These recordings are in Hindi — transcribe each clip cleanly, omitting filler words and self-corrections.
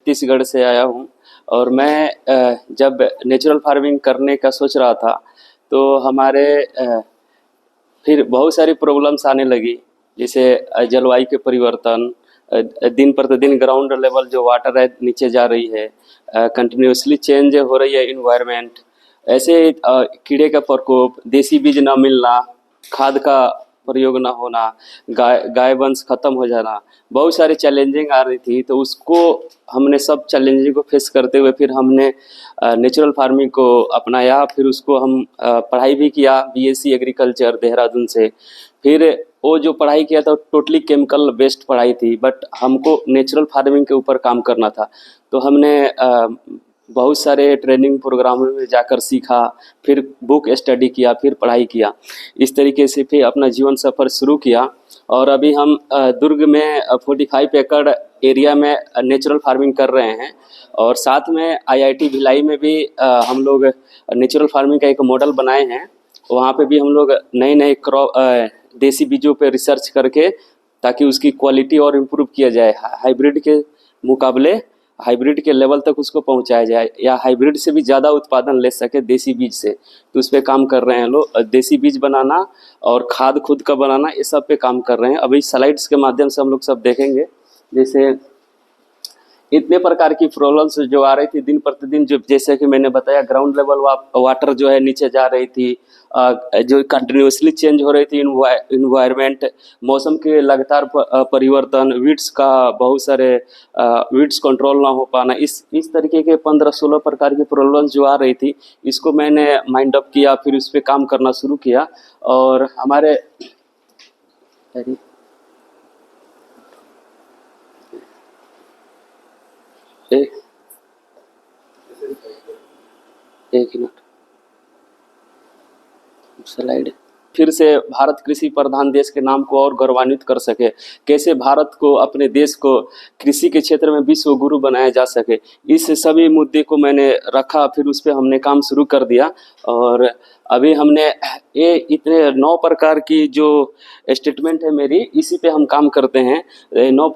छत्तीसगढ़ से आया हूँ। और मैं जब नेचुरल फार्मिंग करने का सोच रहा था तो हमारे फिर बहुत सारी प्रॉब्लम्स आने लगी। जैसे जलवायु के परिवर्तन, दिन प्रतिदिन ग्राउंड लेवल जो वाटर है नीचे जा रही है, कंटिन्यूसली चेंज हो रही है इन्वायरमेंट। ऐसे कीड़े का प्रकोप, देसी बीज ना मिलना, खाद का प्रयोग ना होना, गाय वंश खत्म हो जाना, बहुत सारी चैलेंजिंग आ रही थी। तो उसको हमने सब चैलेंजिंग को फेस करते हुए फिर हमने नेचुरल फार्मिंग को अपनाया। फिर उसको हम पढ़ाई भी किया बीएससी एग्रीकल्चर देहरादून से। फिर वो जो पढ़ाई किया था टोटली केमिकल बेस्ड पढ़ाई थी, बट हमको नेचुरल फार्मिंग के ऊपर काम करना था। तो हमने बहुत सारे ट्रेनिंग प्रोग्रामों में जाकर सीखा, फिर बुक स्टडी किया, फिर पढ़ाई किया। इस तरीके से फिर अपना जीवन सफ़र शुरू किया। और अभी हम दुर्ग में 45 एकड़ एरिया में नेचुरल फार्मिंग कर रहे हैं। और साथ में आईआईटी भिलाई में भी हम लोग नेचुरल फार्मिंग का एक मॉडल बनाए हैं। वहाँ पे भी हम लोग नए नए क्रॉप देसी बीजों पे रिसर्च करके, ताकि उसकी क्वालिटी और इम्प्रूव किया जाए, हाइब्रिड के मुकाबले हाइब्रिड के लेवल तक उसको पहुंचाया जाए, या हाइब्रिड से भी ज़्यादा उत्पादन ले सके देसी बीज से। तो उस पर काम कर रहे हैं लोग। देसी बीज बनाना और खाद खुद का बनाना, ये सब पे काम कर रहे हैं। अभी स्लाइड्स के माध्यम से हम लोग सब देखेंगे। जैसे इतने प्रकार की प्रॉब्लम्स जो आ रही थी दिन प्रतिदिन, जो जैसे कि मैंने बताया ग्राउंड लेवल वाटर जो है नीचे जा रही थी, जो कंटिन्यूसली चेंज हो रही थी इन्वायरमेंट, मौसम के लगातार परिवर्तन, वीड्स का बहुत सारे वीड्स कंट्रोल ना हो पाना, इस तरीके के 15-16 प्रकार की प्रॉब्लम्स जो आ रही थी, इसको मैंने माइंड अप किया, फिर उस पर काम करना शुरू किया। और हमारे एक मिनट, स्लाइड। फिर से भारत कृषि प्रधान देश के नाम को और गौरवान्वित कर सके, कैसे भारत को, अपने देश को कृषि के क्षेत्र में विश्व गुरु बनाया जा सके, इस सभी मुद्दे को मैंने रखा। फिर उस पर हमने काम शुरू कर दिया। और अभी हमने ये इतने 9 प्रकार की जो स्टेटमेंट है मेरी, इसी पे हम काम करते हैं। 9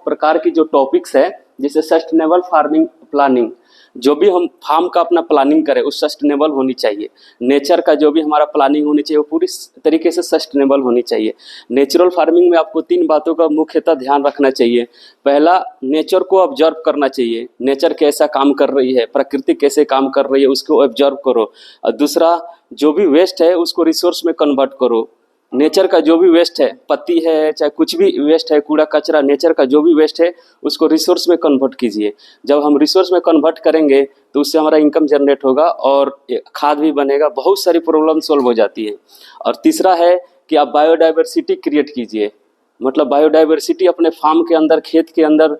प्रकार की जो टॉपिक्स है, जैसे सस्टेनेबल फार्मिंग प्लानिंग, जो भी हम फार्म का अपना प्लानिंग करें वो सस्टेनेबल होनी चाहिए। नेचर का जो भी हमारा प्लानिंग होनी चाहिए वो पूरी तरीके से सस्टेनेबल होनी चाहिए। नेचुरल फार्मिंग में आपको 3 बातों का मुख्यतः ध्यान रखना चाहिए। पहला, नेचर को ऑब्जर्व करना चाहिए, नेचर कैसा काम कर रही है, प्रकृति कैसे काम कर रही है, उसको ऑब्जर्व करो। और दूसरा, जो भी वेस्ट है उसको रिसोर्स में कन्वर्ट करो। नेचर का जो भी वेस्ट है, पत्ती है चाहे कुछ भी वेस्ट है, कूड़ा कचरा, नेचर का जो भी वेस्ट है उसको रिसोर्स में कन्वर्ट कीजिए। जब हम रिसोर्स में कन्वर्ट करेंगे तो उससे हमारा इनकम जनरेट होगा और खाद भी बनेगा, बहुत सारी प्रॉब्लम सॉल्व हो जाती है। और तीसरा है कि आप बायोडाइवर्सिटी क्रिएट कीजिए। मतलब बायोडाइवर्सिटी अपने फार्म के अंदर, खेत के अंदर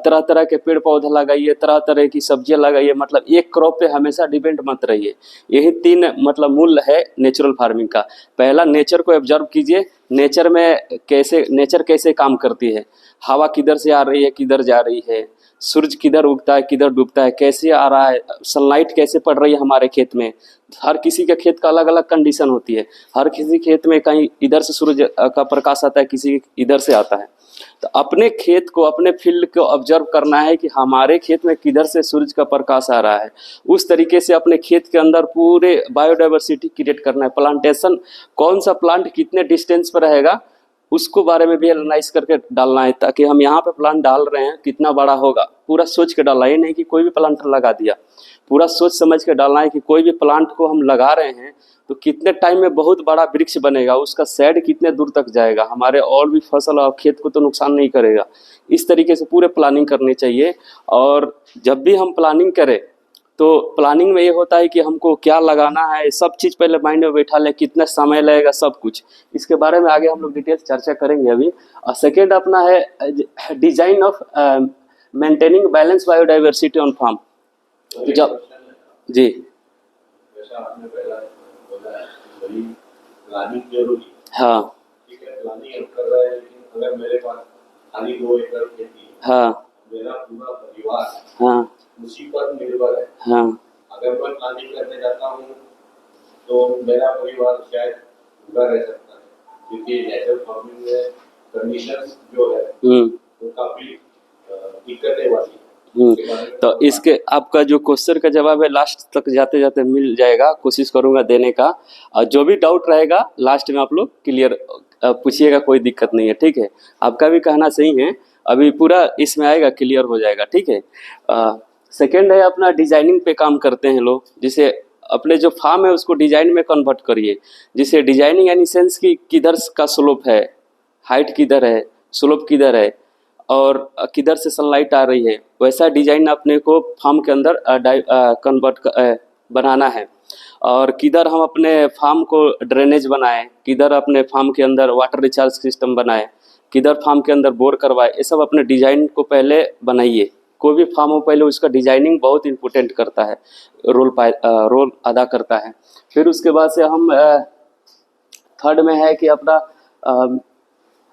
तरह तरह के पेड़ पौधे लगाइए, तरह तरह की सब्जियां लगाइए। मतलब एक क्रॉप पे हमेशा डिपेंड मत रहिए। यही 3 मतलब मूल है नेचुरल फार्मिंग का। पहला, नेचर को ऑब्जर्व कीजिए, नेचर कैसे काम करती है, हवा किधर से आ रही है, किधर जा रही है, सूरज किधर उगता है, किधर डूबता है, कैसे आ रहा है, सनलाइट कैसे पड़ रही है हमारे खेत में। हर किसी के खेत का अलग अलग कंडीशन होती है। हर किसी खेत में कहीं इधर से सूरज का प्रकाश आता है, किसी इधर से आता है। तो अपने खेत को, अपने फील्ड को ऑब्जर्व करना है कि हमारे खेत में किधर से सूरज का प्रकाश आ रहा है। उस तरीके से अपने खेत के अंदर पूरे बायोडाइवर्सिटी क्रिएट करना है। प्लांटेशन, कौन सा प्लांट कितने डिस्टेंस पर रहेगा उसको बारे में भी एनालाइज करके डालना है, ताकि हम यहाँ पे प्लांट डाल रहे हैं कितना बड़ा होगा, पूरा सोच के डालना है। ये नहीं कि कोई भी प्लांट लगा दिया, पूरा सोच समझ के डालना है कि कोई भी प्लांट को हम लगा रहे हैं तो कितने टाइम में बहुत बड़ा वृक्ष बनेगा, उसका शेड कितने दूर तक जाएगा, हमारे और भी फसल और खेत को तो नुकसान नहीं करेगा। इस तरीके से पूरे प्लानिंग करनी चाहिए। और जब भी हम प्लानिंग करें तो प्लानिंग में ये होता है कि हमको क्या लगाना है, सब चीज़ पहले माइंड में बैठा ले, कितना समय लगेगा, सब कुछ इसके बारे में आगे हम लोग डिटेल्स चर्चा करेंगे अभी। और सेकेंड अपना है design of maintaining balance biodiversity on farm. जब जी प्लानिंग जरूरी, हाँ ठीक है, प्लानिंग हम कर रहे हैं, लेकिन अगर मेरे पास खाली 2 एकड़ खेती है, हाँ मेरा पूरा परिवार हाँ उसी पर निर्भर है। हाँ अगर मैं प्लानिंग करने जाता हूँ तो मेरा परिवार शायद भूखा रह सकता है, क्योंकि नेचुरल फार्मिंग में कंडीशंस जो है वो काफी दिक्कतें वाली हम्म, उसके बारे में तो इसके आपका जो क्वेश्चन का जवाब है लास्ट तक जाते जाते मिल जाएगा, कोशिश करूंगा देने का। और जो भी डाउट रहेगा लास्ट में आप लोग क्लियर पूछिएगा, कोई दिक्कत नहीं है, ठीक है। आपका भी कहना सही है, अभी पूरा इसमें आएगा, क्लियर हो जाएगा, ठीक है। सेकंड है अपना डिजाइनिंग पे काम करते हैं लोग, जिसे अपने जो फार्म है उसको डिजाइन में कन्वर्ट करिए। जिसे डिजाइनिंग यानी सेंस की किधर का स्लोप है, हाइट किधर है, स्लोप किधर है, और किधर से सनलाइट आ रही है, वैसा डिजाइन अपने को फार्म के अंदर कन्वर्ट बनाना है। और किधर हम अपने फार्म को ड्रेनेज बनाएं, किधर अपने फार्म के अंदर वाटर रिचार्ज सिस्टम बनाएं, किधर फार्म के अंदर बोर करवाएं, ये सब अपने डिजाइन को पहले बनाइए। कोई भी फार्म हो पहले उसका डिजाइनिंग बहुत इंपॉर्टेंट करता है, रोल अदा करता है। फिर उसके बाद से हम थर्ड में है कि अपना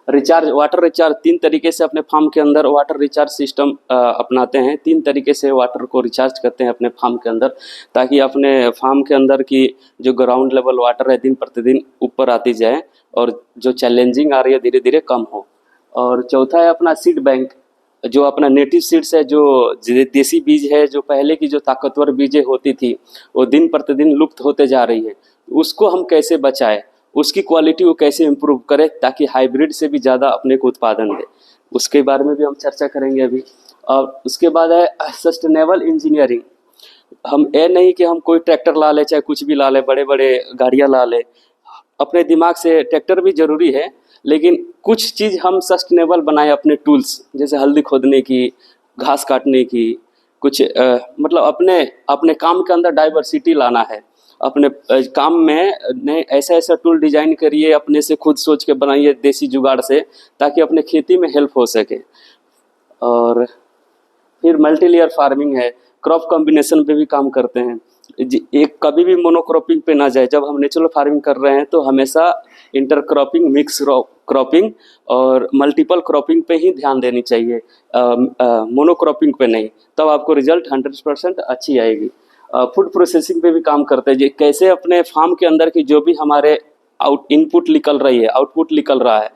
रिचार्ज, वाटर रिचार्ज, 3 तरीके से अपने फार्म के अंदर वाटर रिचार्ज सिस्टम अपनाते हैं। 3 तरीके से वाटर को रिचार्ज करते हैं अपने फार्म के अंदर, ताकि अपने फार्म के अंदर की जो ग्राउंड लेवल वाटर है दिन प्रतिदिन ऊपर आती जाए, और जो चैलेंजिंग आ रही है धीरे धीरे कम हो। और चौथा है अपना सीड बैंक, जो अपना नेटिव सीड्स है, जो देसी बीज है, जो पहले की जो ताकतवर बीजें होती थी वो दिन प्रतिदिन लुप्त होते जा रही है, उसको हम कैसे बचाएं, उसकी क्वालिटी को कैसे इम्प्रूव करें, ताकि हाइब्रिड से भी ज़्यादा अपने को उत्पादन दे, उसके बारे में भी हम चर्चा करेंगे अभी। और उसके बाद है सस्टेनेबल इंजीनियरिंग। हम ये नहीं कि हम कोई ट्रैक्टर ला ले, चाहे कुछ भी ला ले, बड़े बड़े गाड़ियाँ ला ले, अपने दिमाग से, ट्रैक्टर भी ज़रूरी है, लेकिन कुछ चीज़ हम सस्टेनेबल बनाए अपने टूल्स, जैसे हल्दी खोदने की, घास काटने की, कुछ मतलब अपने अपने काम के अंदर डाइवर्सिटी लाना है। अपने काम में नए ऐसा ऐसा टूल डिजाइन करिए, अपने से खुद सोच के बनाइए देसी जुगाड़ से, ताकि अपने खेती में हेल्प हो सके। और फिर मल्टी लेयर फार्मिंग है, क्रॉप कॉम्बिनेशन पे भी काम करते हैं। एक कभी भी मोनोक्रॉपिंग पे ना जाए। जब हम नेचुरल फार्मिंग कर रहे हैं तो हमेशा इंटरक्रॉपिंग, मिक्स क्रॉपिंग और मल्टीपल क्रॉपिंग पे ही ध्यान देनी चाहिए, मोनोक्रॉपिंग पे नहीं, तब आपको रिजल्ट 100% अच्छी आएगी। फूड प्रोसेसिंग पे भी काम करते हैं, कैसे अपने फार्म के अंदर की जो भी हमारे इनपुट निकल रही है, आउटपुट निकल रहा है,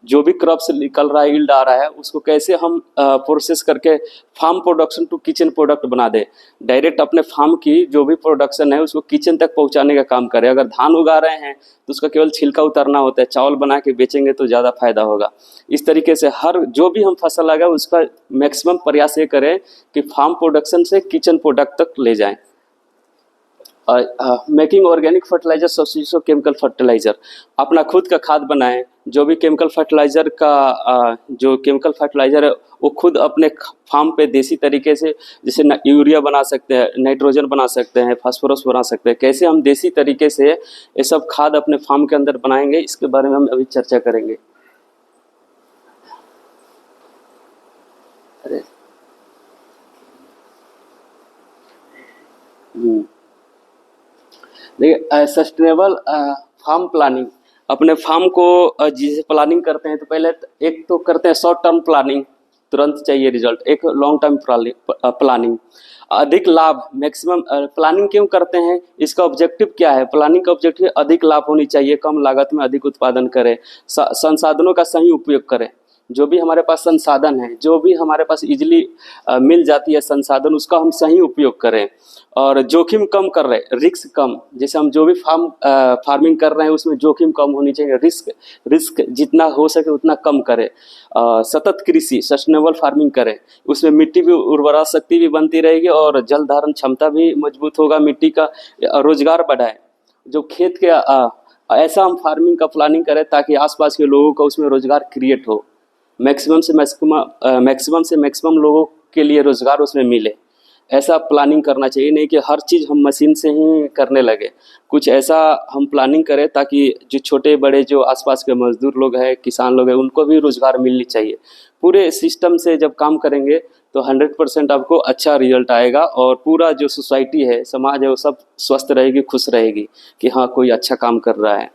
जो भी क्रॉप से निकल रहा है, यील्ड आ रहा है, उसको कैसे हम प्रोसेस करके farm production to kitchen product बना दे। डायरेक्ट अपने फार्म की जो भी प्रोडक्शन है उसको किचन तक पहुंचाने का काम करें। अगर धान उगा रहे हैं तो उसका केवल छिलका उतारना होता है, चावल बना के बेचेंगे तो ज़्यादा फायदा होगा। इस तरीके से हर जो भी हम फसल लगाए उसका मैक्सिमम प्रयास ये करें कि फार्म प्रोडक्शन से किचन प्रोडक्ट तक ले जाएं। Making organic fertiliser substitution chemical fertiliser, अपना खुद का खाद बनाएं। जो भी केमिकल फर्टिलाइजर का जो केमिकल फर्टिलाइजर है वो खुद अपने फार्म पे देसी तरीके से, जैसे यूरिया बना सकते हैं, नाइट्रोजन बना सकते हैं, फास्फोरस बना सकते हैं। कैसे हम देसी तरीके से ये सब खाद अपने फार्म के अंदर बनाएंगे, इसके बारे में हम अभी चर्चा करेंगे। अरे देखिए, सस्टेनेबल फार्म प्लानिंग, अपने फार्म को जिसे प्लानिंग करते हैं तो पहले एक तो करते हैं शॉर्ट टर्म प्लानिंग, तुरंत चाहिए रिजल्ट। एक लॉन्ग टर्म प्लानिंग, अधिक लाभ, मैक्सिमम प्लानिंग क्यों करते हैं, इसका ऑब्जेक्टिव क्या है। प्लानिंग का ऑब्जेक्टिव अधिक लाभ होनी चाहिए, कम लागत में अधिक उत्पादन करें, संसाधनों का सही उपयोग करें। जो भी हमारे पास संसाधन है, जो भी हमारे पास इजीली मिल जाती है संसाधन, उसका हम सही उपयोग करें। और जोखिम कम कर रहे, रिस्क कम, जैसे हम जो भी फार्मिंग कर रहे हैं उसमें जोखिम कम होनी चाहिए, रिस्क जितना हो सके उतना कम करें। सतत कृषि, सस्टेनेबल फार्मिंग करें, उसमें मिट्टी भी, उर्वरा शक्ति भी बनती रहेगी और जल धारण क्षमता भी मजबूत होगा, मिट्टी का रोजगार बढ़ाएं। जो खेत के ऐसा हम फार्मिंग का प्लानिंग करें ताकि आसपास के लोगों का उसमें रोजगार क्रिएट हो, मैक्सिमम से मैक्सिमम लोगों के लिए रोजगार उसमें मिले। ऐसा प्लानिंग करना चाहिए, नहीं कि हर चीज़ हम मशीन से ही करने लगे। कुछ ऐसा हम प्लानिंग करें ताकि जो छोटे बड़े जो आसपास के मजदूर लोग हैं, किसान लोग हैं, उनको भी रोजगार मिलनी चाहिए। पूरे सिस्टम से जब काम करेंगे तो 100% आपको अच्छा रिजल्ट आएगा, और पूरा जो सोसाइटी है, समाज है, वो सब स्वस्थ रहेगी, खुश रहेगी कि हाँ कोई अच्छा काम कर रहा है।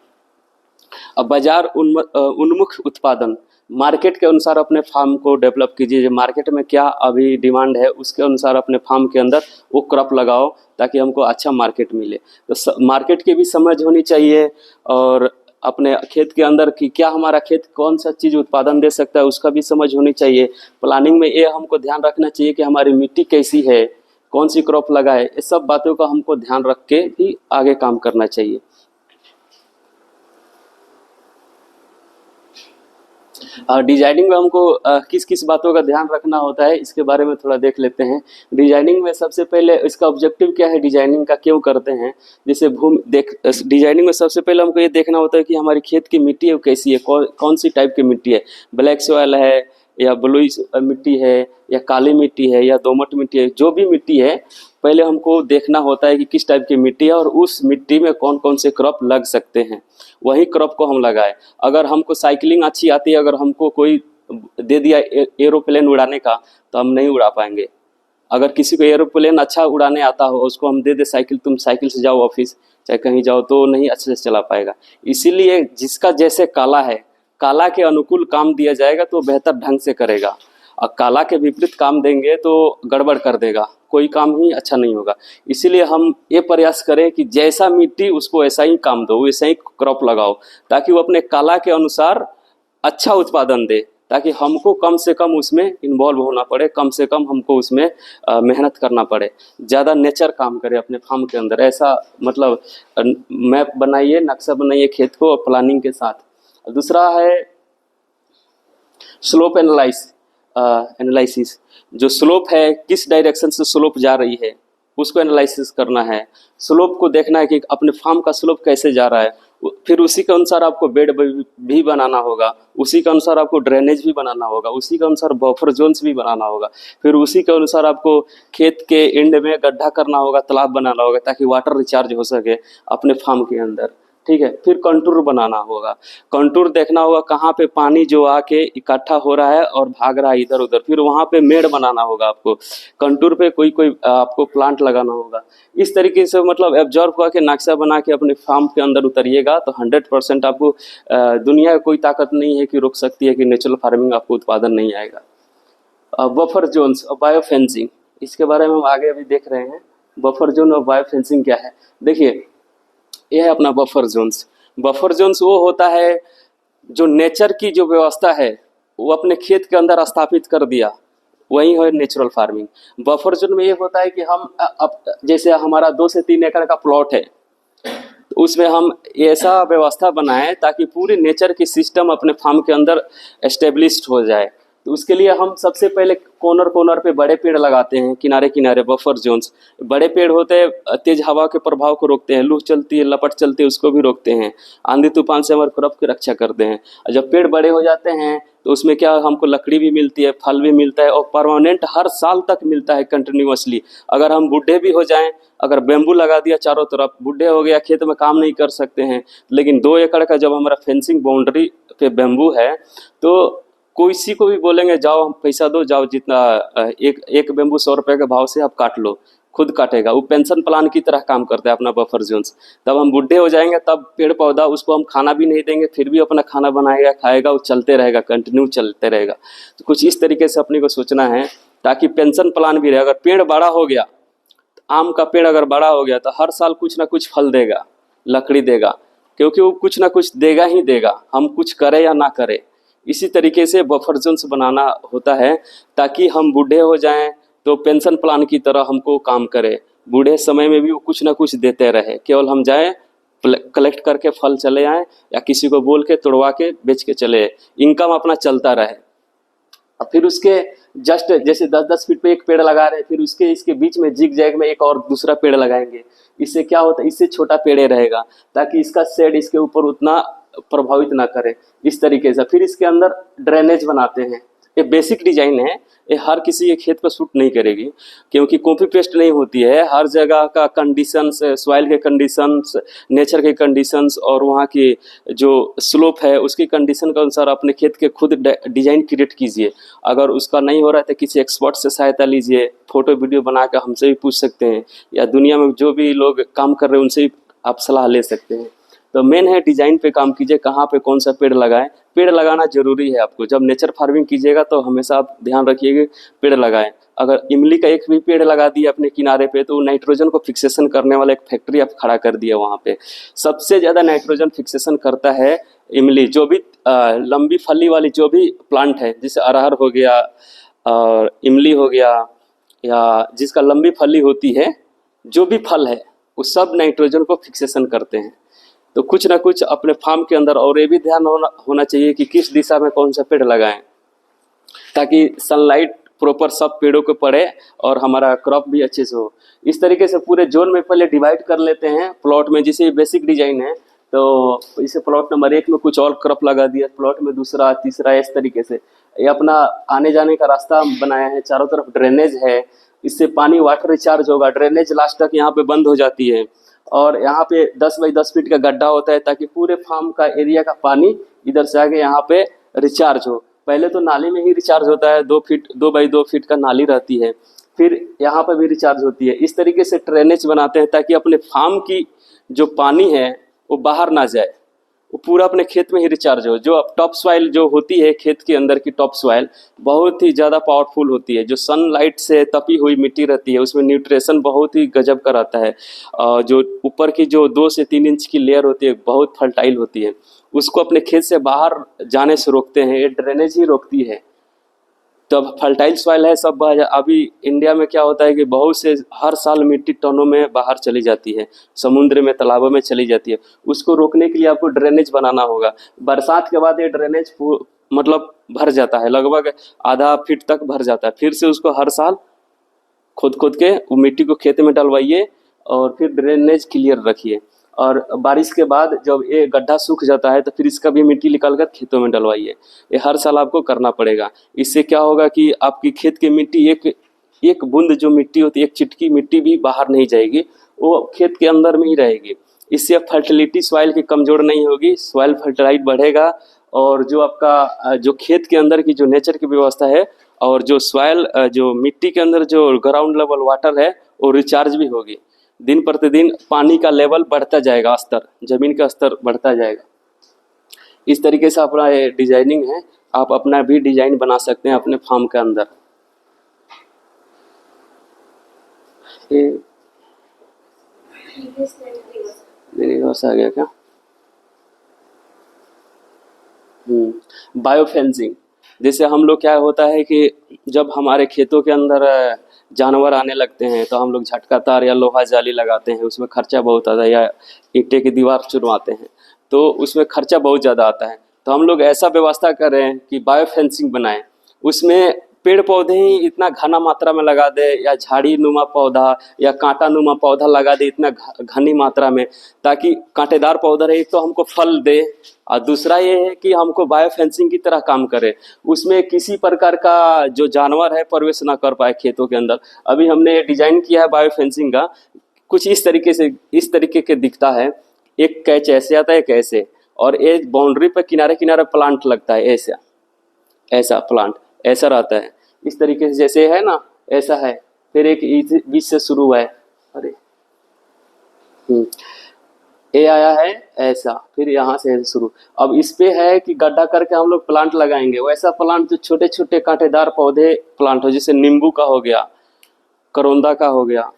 अब बाजार उन्मुख उत्पादन, मार्केट के अनुसार अपने फार्म को डेवलप कीजिए। मार्केट में क्या अभी डिमांड है उसके अनुसार अपने फार्म के अंदर वो क्रॉप लगाओ ताकि हमको अच्छा मार्केट मिले। तो मार्केट की भी समझ होनी चाहिए, और अपने खेत के अंदर कि क्या हमारा खेत कौन सा चीज़ उत्पादन दे सकता है उसका भी समझ होनी चाहिए। प्लानिंग में ये हमको ध्यान रखना चाहिए कि हमारी मिट्टी कैसी है, कौन सी क्रॉप लगाए, ये सब बातों का हमको ध्यान रख के ही आगे काम करना चाहिए। डिजाइनिंग में हमको किस किस बातों का ध्यान रखना होता है इसके बारे में थोड़ा देख लेते हैं। डिजाइनिंग में सबसे पहले इसका ऑब्जेक्टिव क्या है, डिजाइनिंग का क्यों करते हैं। जैसे डिजाइनिंग में सबसे पहले हमको ये देखना होता है कि हमारी खेत की मिट्टी है वो कैसी है, कौन सी टाइप की मिट्टी है, ब्लैक सॉइल है या ब्लू मिट्टी है या काली मिट्टी है या दोमट मिट्टी है। जो भी मिट्टी है पहले हमको देखना होता है कि किस टाइप की मिट्टी है और उस मिट्टी में कौन कौन से क्रॉप लग सकते हैं, वही क्रॉप को हम लगाएं। अगर हमको साइकिलिंग अच्छी आती है, अगर हमको कोई दे दिया एरोप्लेन उड़ाने का तो हम नहीं उड़ा पाएंगे। अगर किसी को एरोप्लेन अच्छा उड़ाने आता हो उसको हम दे दे साइकिल, तुम साइकिल से जाओ ऑफिस चाहे कहीं जाओ, तो नहीं अच्छे से चला पाएगा। इसीलिए जिसका जैसे काला है, काला के अनुकूल काम दिया जाएगा तो बेहतर ढंग से करेगा, और काला के विपरीत काम देंगे तो गड़बड़ कर देगा, कोई काम ही अच्छा नहीं होगा। इसीलिए हम ये प्रयास करें कि जैसा मिट्टी उसको ऐसा ही काम दो, वैसा ही क्रॉप लगाओ, ताकि वो अपने काला के अनुसार अच्छा उत्पादन दे, ताकि हमको कम से कम उसमें इन्वॉल्व होना पड़े, कम से कम हमको उसमें मेहनत करना पड़े, ज़्यादा नेचर काम करे अपने फार्म के अंदर। ऐसा मतलब मैप बनाइए, नक्शा बनाइए खेत को प्लानिंग के साथ। दूसरा है स्लोप एनालिसिस। जो स्लोप है, किस डायरेक्शन से स्लोप जा रही है उसको एनालिसिस करना है। स्लोप को देखना है कि अपने फार्म का स्लोप कैसे जा रहा है, फिर उसी के अनुसार आपको बेड भी बनाना होगा, उसी के अनुसार आपको ड्रेनेज भी बनाना होगा, उसी के अनुसार बफर जोन्स भी बनाना होगा, फिर उसी के अनुसार आपको खेत के एंड में गड्ढा करना होगा, तालाब बनाना होगा, ताकि वाटर रिचार्ज हो सके अपने फार्म के अंदर। ठीक है, फिर कंटूर बनाना होगा, कंटूर देखना होगा कहाँ पे पानी जो आके इकट्ठा हो रहा है और भाग रहा है इधर उधर, फिर वहाँ पे मेड़ बनाना होगा आपको, कंटूर पे कोई आपको प्लांट लगाना होगा। इस तरीके से मतलब एब्जॉर्व करके नक्शा बना के अपने फार्म के अंदर उतरिएगा तो 100% आपको दुनिया कोई ताकत नहीं है कि रोक सकती है कि नेचुरल फार्मिंग आपको उत्पादन नहीं आएगा। बफर जोन्स और बायो फेंसिंग, इसके बारे में हम आगे अभी देख रहे हैं। बफर जोन और बायो फेंसिंग क्या है, देखिए यह है अपना बफर जोन्स। बफर जोन्स वो होता है जो नेचर की जो व्यवस्था है वो अपने खेत के अंदर स्थापित कर दिया, वही है नेचुरल फार्मिंग। बफर जोन में ये होता है कि हम अब जैसे हमारा 2 से 3 एकड़ का प्लॉट है, तो उसमें हम ऐसा व्यवस्था बनाएं ताकि पूरी नेचर की सिस्टम अपने फार्म के अंदर एस्टेब्लिश्ड हो जाए। तो उसके लिए हम सबसे पहले कॉर्नर पे बड़े पेड़ लगाते हैं, किनारे किनारे बफर जोन्स। बड़े पेड़ होते हैं तेज हवा के प्रभाव को रोकते हैं, लू चलती है, लपट चलती है, उसको भी रोकते हैं, आंधी तूफान से हमारे क्रॉप की रक्षा करते हैं। और जब पेड़ बड़े हो जाते हैं तो उसमें क्या हमको लकड़ी भी मिलती है, फल भी मिलता है और परमानेंट हर साल तक मिलता है कंटिन्यूअसली। अगर हम बूढ़े भी हो जाएं, अगर बेम्बू लगा दिया चारों तरफ, बूढ़े हो गया, खेत में काम नहीं कर सकते हैं, लेकिन 2 एकड़ का जब हमारा फेंसिंग बाउंड्री पे बेम्बू है तो किसी को भी बोलेंगे जाओ हम पैसा दो, जाओ जितना एक बेम्बू 100 रुपये के भाव से आप काट लो, खुद काटेगा। वो पेंशन प्लान की तरह काम करता है अपना बफर जोन्स। तब हम बूढ़े हो जाएंगे तब पेड़ पौधा उसको हम खाना भी नहीं देंगे, फिर भी अपना खाना बनाएगा, खाएगा, वो चलते रहेगा, कंटिन्यू चलते रहेगा। तो कुछ इस तरीके से अपने को सोचना है ताकि पेंशन प्लान भी रहे। अगर पेड़ बड़ा हो गया, आम का पेड़ अगर बड़ा हो गया तो हर साल कुछ ना कुछ फल देगा, लकड़ी देगा, क्योंकि वो कुछ ना कुछ देगा ही देगा, हम कुछ करें या ना करें। इसी तरीके से बफर जोन्स बनाना होता है ताकि हम बूढ़े हो जाएं तो पेंशन प्लान की तरह हमको काम करे, बूढ़े समय में भी वो कुछ ना कुछ देते रहे, केवल हम जाएं कलेक्ट करके फल चले आएँ या किसी को बोल के तोड़वा के बेच के चले, इनकम अपना चलता रहे। और फिर उसके जस्ट जैसे 10-10 फीट पे एक पेड़ लगा रहे हैं, फिर इसके बीच में जिग जैग में एक और दूसरा पेड़ लगाएंगे। इससे क्या होता है, इससे छोटा पेड़ रहेगा ताकि इसका शेड इसके ऊपर उतना प्रभावित ना करे। इस तरीके से फिर इसके अंदर ड्रेनेज बनाते हैं। ये बेसिक डिजाइन है, ये हर किसी के खेत पर सूट नहीं करेगी क्योंकि कॉपी पेस्ट नहीं होती है। हर जगह का कंडीशंस, सॉइल के कंडीशंस, नेचर के कंडीशंस और वहाँ की जो स्लोप है उसकी कंडीशन के अनुसार अपने खेत के खुद डिजाइन क्रिएट कीजिए। अगर उसका नहीं हो रहा है तो किसी एक्सपर्ट से सहायता लीजिए, फोटो वीडियो बना कर हमसे भी पूछ सकते हैं या दुनिया में जो भी लोग काम कर रहे हैं उनसे भी आप सलाह ले सकते हैं। तो मेन है डिजाइन पे काम कीजिए, कहाँ पे कौन सा पेड़ लगाएं। पेड़ लगाना जरूरी है आपको, जब नेचर फार्मिंग कीजिएगा तो हमेशा आप ध्यान रखिएगा पेड़ लगाएं। अगर इमली का एक भी पेड़ लगा दिया अपने किनारे पे तो नाइट्रोजन को फिक्सेशन करने वाला एक फैक्ट्री आप खड़ा कर दिया वहाँ पे। सबसे ज़्यादा नाइट्रोजन फिक्सेशन करता है इमली। जो भी लंबी फली वाली जो भी प्लांट है, जैसे अरहर हो गया और इमली हो गया, या जिसका लंबी फली होती है, जो भी फल है वो सब नाइट्रोजन को फिक्सेशन करते हैं। तो कुछ ना कुछ अपने फार्म के अंदर और ये भी ध्यान होना चाहिए कि किस दिशा में कौन सा पेड़ लगाएं, ताकि सनलाइट प्रॉपर सब पेड़ों को पड़े और हमारा क्रॉप भी अच्छे से हो। इस तरीके से पूरे जोन में पहले डिवाइड कर लेते हैं प्लॉट में। जैसे बेसिक डिजाइन है तो इसे प्लॉट नंबर 1 में कुछ और क्रॉप लगा दिया, प्लॉट में दूसरा, तीसरा, इस तरीके से ये अपना आने जाने का रास्ता बनाया है। चारों तरफ ड्रेनेज है, इससे पानी वाटर रिचार्ज होगा। ड्रेनेज लास्ट तक यहाँ पे बंद हो जाती है और यहाँ पे 10 बाई 10 फीट का गड्ढा होता है ताकि पूरे फार्म का एरिया का पानी इधर से आके यहाँ पे रिचार्ज हो। पहले तो नाली में ही रिचार्ज होता है, 2 बाई 2 फीट का नाली रहती है, फिर यहाँ पर भी रिचार्ज होती है। इस तरीके से ड्रेनेज बनाते हैं ताकि अपने फार्म की जो पानी है वो बाहर ना जाए, वो पूरा अपने खेत में ही रिचार्ज हो। जो अब टॉप सॉइल जो होती है, खेत के अंदर की टॉप सॉइल बहुत ही ज़्यादा पावरफुल होती है। जो सनलाइट से तपी हुई मिट्टी रहती है उसमें न्यूट्रिशन बहुत ही गजब का रहता है। जो ऊपर की जो 2 से 3 इंच की लेयर होती है बहुत फर्टाइल होती है, उसको अपने खेत से बाहर जाने से रोकते हैं। ये ड्रेनेज ही रोकती है। तो अब फर्टाइल सॉइल है सब। अभी इंडिया में क्या होता है कि बहुत से हर साल मिट्टी टनों में बाहर चली जाती है, समुद्र में, तालाबों में चली जाती है। उसको रोकने के लिए आपको ड्रेनेज बनाना होगा। बरसात के बाद ये ड्रेनेज मतलब भर जाता है, लगभग आधा फीट तक भर जाता है। फिर से उसको हर साल खोद के वो मिट्टी को खेत में डलवाइए और फिर ड्रेनेज क्लियर रखिए। और बारिश के बाद जब ये गड्ढा सूख जाता है तो फिर इसका भी मिट्टी निकाल कर खेतों में डलवाइए। ये हर साल आपको करना पड़ेगा। इससे क्या होगा कि आपकी खेत की मिट्टी एक बूंद जो मिट्टी होती है, एक चिटकी मिट्टी भी बाहर नहीं जाएगी, वो खेत के अंदर में ही रहेगी। इससे फर्टिलिटी सॉइल की कमज़ोर नहीं होगी, सॉइल फर्टिलाइट बढ़ेगा और जो आपका जो खेत के अंदर की जो नेचर की व्यवस्था है और जो सॉइल जो मिट्टी के अंदर जो ग्राउंड लेवल वाटर है वो रिचार्ज भी होगी। दिन प्रतिदिन पानी का लेवल बढ़ता जाएगा, स्तर, जमीन का स्तर बढ़ता जाएगा। इस तरीके से अपना ये डिजाइनिंग है। आप अपना भी डिजाइन बना सकते हैं अपने फार्म के अंदर। ये रिवर्स आ गया क्या? बायोफेंसिंग, जैसे हम लोग क्या होता है कि जब हमारे खेतों के अंदर जानवर आने लगते हैं तो हम लोग झटका तार या लोहा जाली लगाते हैं, उसमें खर्चा बहुत आता है, या ईंटे की दीवार चुनवाते हैं तो उसमें खर्चा बहुत ज़्यादा आता है। तो हम लोग ऐसा व्यवस्था करें कि बायोफेंसिंग बनाएं, उसमें पेड़ पौधे ही इतना घना मात्रा में लगा दे, या झाड़ी नुमा पौधा या कांटा नुमा पौधा लगा दे इतना घनी मात्रा में, ताकि कांटेदार पौधा रहे, एक तो हमको फल दे और दूसरा ये है कि हमको बायोफेंसिंग की तरह काम करे। उसमें किसी प्रकार का जो जानवर है प्रवेश ना कर पाए खेतों के अंदर। अभी हमने डिजाइन किया है बायोफेंसिंग का, कुछ इस तरीके के दिखता है। एक कैच ऐसे आता है, एक ऐसे, और एक बाउंड्री पर किनारे किनारे प्लांट लगता है, ऐसा प्लांट ऐसा रहता है। इस तरीके से जैसे है ना, ऐसा है। फिर एक बीच से शुरू हुआ है, अरे ये आया है ऐसा, फिर यहाँ से ऐसे शुरू। अब इस पे है कि गड्ढा करके हम लोग प्लांट लगाएंगे, वैसा प्लांट जो छोटे छोटे कांटेदार पौधे प्लांट हो, जैसे नींबू का हो गया, करोंदा का हो गया,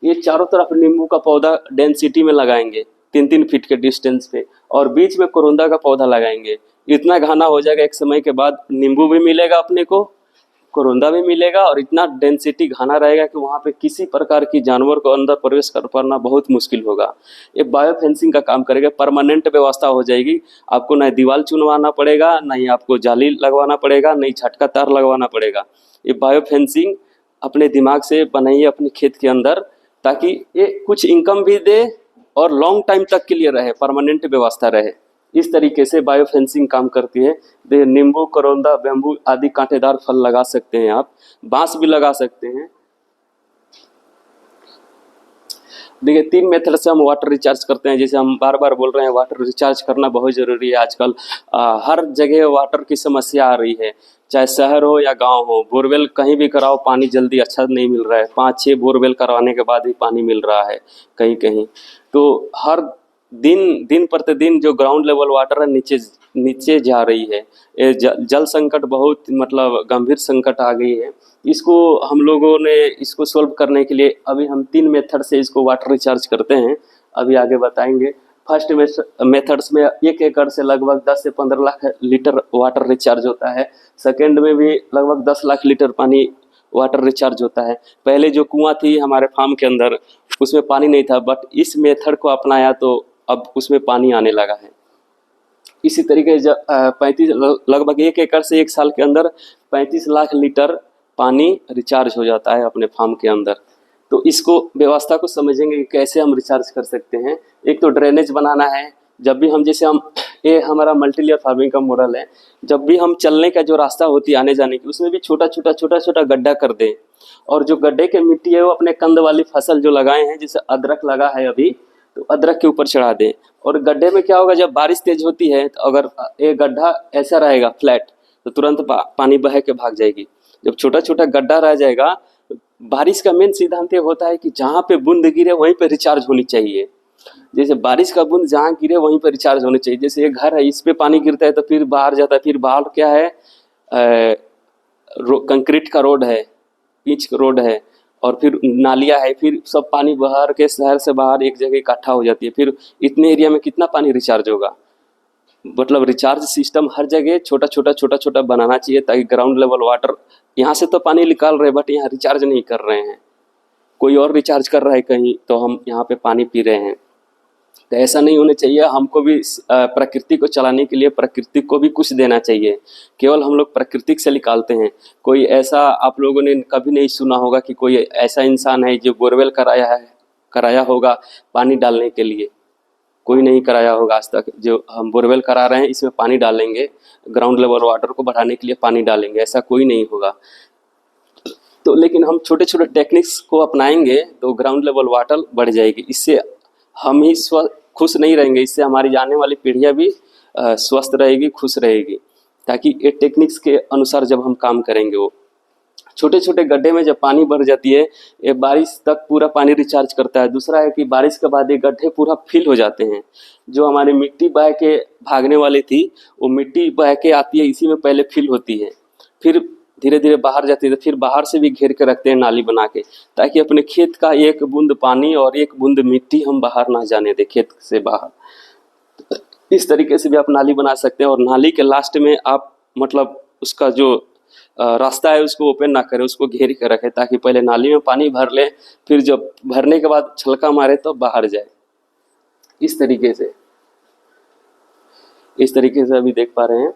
ये चारों तरफ नींबू का पौधा डेंसिटी में लगाएंगे 3-3 फीट के डिस्टेंस पे, और बीच में करोंदा का पौधा लगाएंगे। इतना घना हो जाएगा, एक समय के बाद नींबू भी मिलेगा अपने को, करोंदा भी मिलेगा, और इतना डेंसिटी घना रहेगा कि वहाँ पे किसी प्रकार की जानवर को अंदर प्रवेश कर पाना बहुत मुश्किल होगा। ये बायोफेंसिंग का काम करेगा, परमानेंट व्यवस्था हो जाएगी। आपको ना दीवार चुनवाना पड़ेगा, ना ही आपको जाली लगवाना पड़ेगा, नहीं झटका तार लगवाना पड़ेगा। ये बायोफेंसिंग अपने दिमाग से बनाइए अपने खेत के अंदर, ताकि ये कुछ इनकम भी दे और लॉन्ग टाइम तक के लिए रहे, परमानेंट व्यवस्था रहे। इस तरीके से बायोफेंसिंग काम करती है। देखिए, नींबू, करोंदा, बेम्बू आदि कांटेदार फल लगा सकते हैं आप, बांस भी लगा सकते हैं। देखिए, 3 मेथड से हम वाटर रिचार्ज करते हैं। जैसे हम बार बार बोल रहे हैं, वाटर रिचार्ज करना बहुत ज़रूरी है। आजकल हर जगह वाटर की समस्या आ रही है, चाहे शहर हो या गांव हो। बोरवेल कहीं भी कराओ, पानी जल्दी अच्छा नहीं मिल रहा है। 5-6 बोरवेल करवाने के बाद ही पानी मिल रहा है कहीं कहीं। तो हर दिन दिन प्रतिदिन जो ग्राउंड लेवल वाटर है नीचे नीचे जा रही है। ये जल संकट बहुत मतलब गंभीर संकट आ गई है। इसको हम लोगों ने इसको सॉल्व करने के लिए अभी हम 3 मेथड से इसको वाटर रिचार्ज करते हैं, अभी आगे बताएंगे। फर्स्ट मेथड्स में 1 एकड़ से लगभग 10 से 15 लाख लीटर वाटर रिचार्ज होता है। सेकेंड में भी लगभग 10 लाख लीटर पानी वाटर रिचार्ज होता है। पहले जो कुआं थी हमारे फार्म के अंदर उसमें पानी नहीं था, बट इस मेथड को अपनाया तो अब उसमें पानी आने लगा है। इसी तरीके से 35 लगभग 1 एकड़ से 1 साल के अंदर 35 लाख लीटर पानी रिचार्ज हो जाता है अपने फार्म के अंदर। तो इसको व्यवस्था को समझेंगे कि कैसे हम रिचार्ज कर सकते हैं। एक तो ड्रेनेज बनाना है। जब भी हम जैसे हम ये हमारा मल्टी लेयर फार्मिंग का मॉडल है, जब भी हम चलने का जो रास्ता होती है आने जाने की, उसमें भी छोटा छोटा गड्ढा कर दें, और जो गड्ढे के मिट्टी है वो अपने कंद वाली फसल जो लगाए हैं, जैसे अदरक लगा है अभी, तो अदरक के ऊपर चढ़ा दें। और गड्ढे में क्या होगा, जब बारिश तेज होती है तो अगर ये गड्ढा ऐसा रहेगा फ्लैट तो तुरंत पानी बह के भाग जाएगी। जब छोटा छोटा गड्ढा रह जाएगा, बारिश का मेन सिद्धांत ये होता है कि जहाँ पे बूंद गिरे वहीं पे रिचार्ज होनी चाहिए। जैसे बारिश का बूंद जहाँ गिरे वहीं पर रिचार्ज होनी चाहिए। जैसे ये घर है, इस पे पानी गिरता है तो फिर बाहर जाता है, फिर बाहर क्या है, कंक्रीट का रोड है, पिच रोड है, और फिर नालियाँ है, फिर सब पानी बाहर के शहर से बाहर एक जगह इकट्ठा हो जाती है। फिर इतने एरिया में कितना पानी रिचार्ज होगा। मतलब रिचार्ज सिस्टम हर जगह छोटा छोटा बनाना चाहिए, ताकि ग्राउंड लेवल वाटर, यहाँ से तो पानी निकाल रहे हैं बट यहाँ रिचार्ज नहीं कर रहे हैं, कोई और रिचार्ज कर रहा है कहीं, तो हम यहाँ पे पानी पी रहे हैं। तो ऐसा नहीं होना चाहिए। हमको भी प्रकृति को चलाने के लिए प्रकृति को भी कुछ देना चाहिए। केवल हम लोग प्राकृतिक से निकालते हैं। कोई ऐसा आप लोगों ने कभी नहीं सुना होगा कि कोई ऐसा इंसान है जो बोरवेल कराया होगा पानी डालने के लिए, कोई नहीं कराया होगा आज तक। जो हम बोरवेल करा रहे हैं इसमें पानी डालेंगे, ग्राउंड लेवल वाटर को बढ़ाने के लिए पानी डालेंगे, ऐसा कोई नहीं होगा। तो लेकिन हम छोटे छोटे टेक्निक्स को अपनाएंगे तो ग्राउंड लेवल वाटर बढ़ जाएगी। इससे हम ही खुश नहीं रहेंगे, इससे हमारी आने वाली पीढ़ियाँ भी स्वस्थ रहेगी, खुश रहेगी। ताकि ये टेक्निक्स के अनुसार जब हम काम करेंगे, वो छोटे छोटे गड्ढे में जब पानी भर जाती है, ये बारिश तक पूरा पानी रिचार्ज करता है। दूसरा है कि बारिश के बाद ये गड्ढे पूरा फिल हो जाते हैं। जो हमारी मिट्टी बह के भागने वाली थी, वो मिट्टी बह के आती है, इसी में पहले फिल होती है, फिर धीरे धीरे बाहर जाती है। तो फिर बाहर से भी घेर के रखते हैं नाली बना के, ताकि अपने खेत का एक बूंद पानी और एक बूंद मिट्टी हम बाहर ना जाने दें खेत से बाहर। इस तरीके से भी आप नाली बना सकते हैं। और नाली के लास्ट में आप मतलब उसका जो रास्ता है उसको ओपन ना करें, उसको घेर के रखें, ताकि पहले नाली में पानी भर ले, फिर जब भरने के बाद छलका मारे तो बाहर जाए। इस तरीके से अभी देख पा रहे हैं,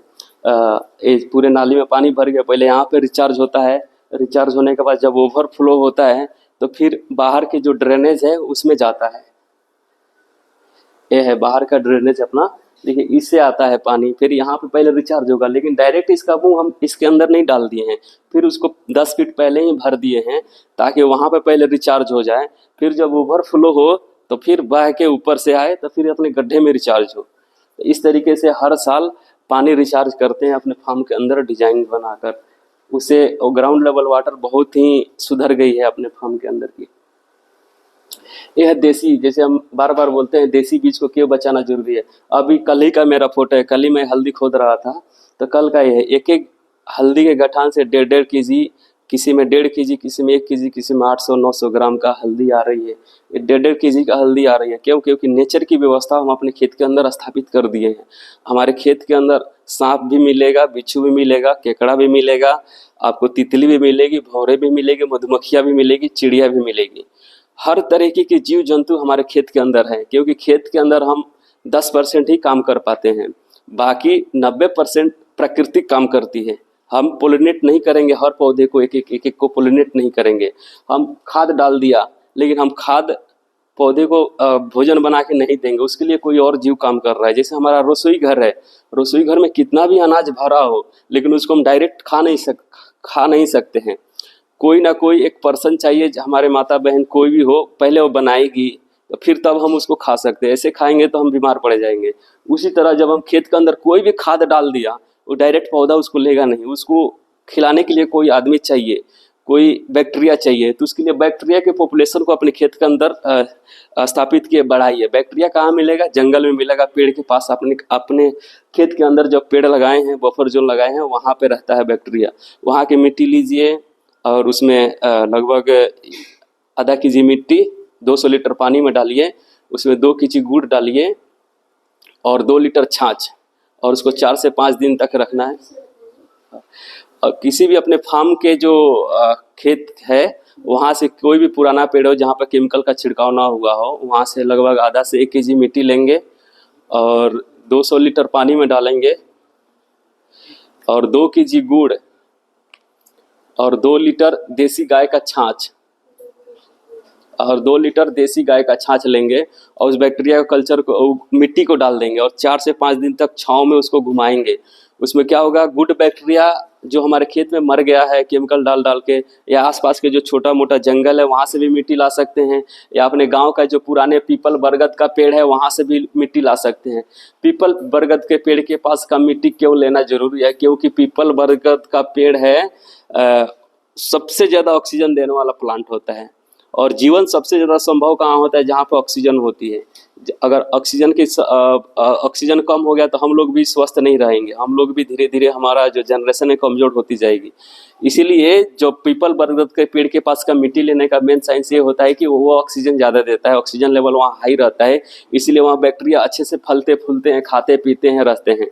पूरे नाली में पानी भर गया, पहले यहाँ पे रिचार्ज होता है। रिचार्ज होने के बाद जब ओवरफ्लो होता है तो फिर बाहर के जो ड्रेनेज है उसमें जाता है। ये है बाहर का ड्रेनेज अपना, देखिए इससे आता है पानी, फिर यहाँ पे पहले रिचार्ज होगा, लेकिन डायरेक्ट इसका मुंह हम इसके अंदर नहीं डाल दिए हैं, फिर उसको 10 फीट पहले ही भर दिए हैं, ताकि वहाँ पे पहले रिचार्ज हो जाए। फिर जब ओवरफ्लो हो तो फिर बह के ऊपर से आए तो फिर अपने गड्ढे में रिचार्ज हो। तो इस तरीके से हर साल पानी रिचार्ज करते हैं अपने फार्म के अंदर डिजाइन बनाकर। उसे ग्राउंड लेवल वाटर बहुत ही सुधर गई है अपने फार्म के अंदर की। यह देसी, जैसे हम बार बार बोलते हैं देसी बीज को क्यों बचाना जरूरी है। अभी कल ही का मेरा फोटो है, कल ही मैं हल्दी खोद रहा था, तो कल का ये है, एक एक हल्दी के गठान से 1.5 kg, किसी में 1.5 kg, किसी में 1 kg, किसी में 800-900 ग्राम का हल्दी आ रही है। ये 1.5 kg का हल्दी आ रही है। क्यों? क्योंकि नेचर की व्यवस्था हम अपने खेत के अंदर स्थापित कर दिए हैं। हमारे खेत के अंदर सांप भी मिलेगा, बिच्छू भी मिलेगा, केकड़ा भी मिलेगा, आपको तितली भी मिलेगी, भौरे भी मिलेगी, मधुमक्खियाँ भी मिलेगी, चिड़िया भी मिलेगी। हर तरीके के जीव जंतु हमारे खेत के अंदर हैं, क्योंकि खेत के अंदर हम 10% ही काम कर पाते हैं, बाकी 90% प्रकृति काम करती है। हम पोलिनेट नहीं करेंगे, हर पौधे को एक एक को पोलिनेट नहीं करेंगे। हम खाद डाल दिया, लेकिन हम खाद पौधे को भोजन बना के नहीं देंगे, उसके लिए कोई और जीव काम कर रहा है। जैसे हमारा रसोई घर है, रसोई घर में कितना भी अनाज भरा हो, लेकिन उसको हम डायरेक्ट खा नहीं सकते हैं। कोई ना कोई एक पर्सन चाहिए, हमारे माता बहन कोई भी हो, पहले वो बनाएगी तो फिर तब हम उसको खा सकते हैं। ऐसे खाएंगे तो हम बीमार पड़ जाएंगे। उसी तरह जब हम खेत के अंदर कोई भी खाद डाल दिया, वो डायरेक्ट पौधा उसको लेगा नहीं, उसको खिलाने के लिए कोई आदमी चाहिए, कोई बैक्टीरिया चाहिए, तो उसके लिए बैक्टीरिया के पॉपुलेशन को अपने खेत के अंदर स्थापित किए बढ़ाइए। बैक्टीरिया कहाँ मिलेगा? जंगल में मिलेगा, पेड़ के पास। अपने अपने खेत के अंदर जो पेड़ लगाए हैं, बफर जोन लगाए हैं, वहाँ पे रहता है बैक्टीरिया। वहाँ की मिट्टी लीजिए और उसमें लगभग आधा केजी मिट्टी 200 लीटर पानी में डालिए, उसमें 2 केजी गुड़ डालिए और 2 लीटर छाछ, और उसको 4 से 5 दिन तक रखना है। किसी भी अपने फार्म के जो खेत है वहाँ से कोई भी पुराना पेड़ हो जहाँ पर केमिकल का छिड़काव ना हुआ हो, वहाँ से लगभग आधा से 1 केजी मिट्टी लेंगे और 200 लीटर पानी में डालेंगे और 2 केजी गुड़ और 2 लीटर देसी गाय का छाछ और 2 लीटर देसी गाय का छाछ लेंगे और उस बैक्टीरिया कल्चर को मिट्टी को डाल देंगे और 4 से 5 दिन तक छांव में उसको घुमाएंगे। उसमें क्या होगा, गुड बैक्टीरिया जो हमारे खेत में मर गया है केमिकल डाल डाल के, या आसपास के जो छोटा मोटा जंगल है वहाँ से भी मिट्टी ला सकते हैं, या अपने गांव का जो पुराने पीपल बरगद का पेड़ है वहाँ से भी मिट्टी ला सकते हैं। पीपल बरगद के पेड़ के पास का मिट्टी क्यों लेना जरूरी है? क्योंकि पीपल बरगद का पेड़ है सबसे ज़्यादा ऑक्सीजन देने वाला प्लांट होता है, और जीवन सबसे ज़्यादा संभव कहाँ होता है? जहाँ पर ऑक्सीजन होती है। अगर ऑक्सीजन कम हो गया तो हम लोग भी स्वस्थ नहीं रहेंगे, हम लोग भी धीरे धीरे हमारा जो जनरेशन है कमज़ोर होती जाएगी। इसीलिए जो पीपल बरगद के पेड़ के पास का मिट्टी लेने का मेन साइंस ये होता है कि वो ऑक्सीजन ज़्यादा देता है, ऑक्सीजन लेवल वहाँ हाई रहता है, इसीलिए वहाँ बैक्टीरिया अच्छे से फलते फूलते हैं, खाते पीते हैं, रहते हैं।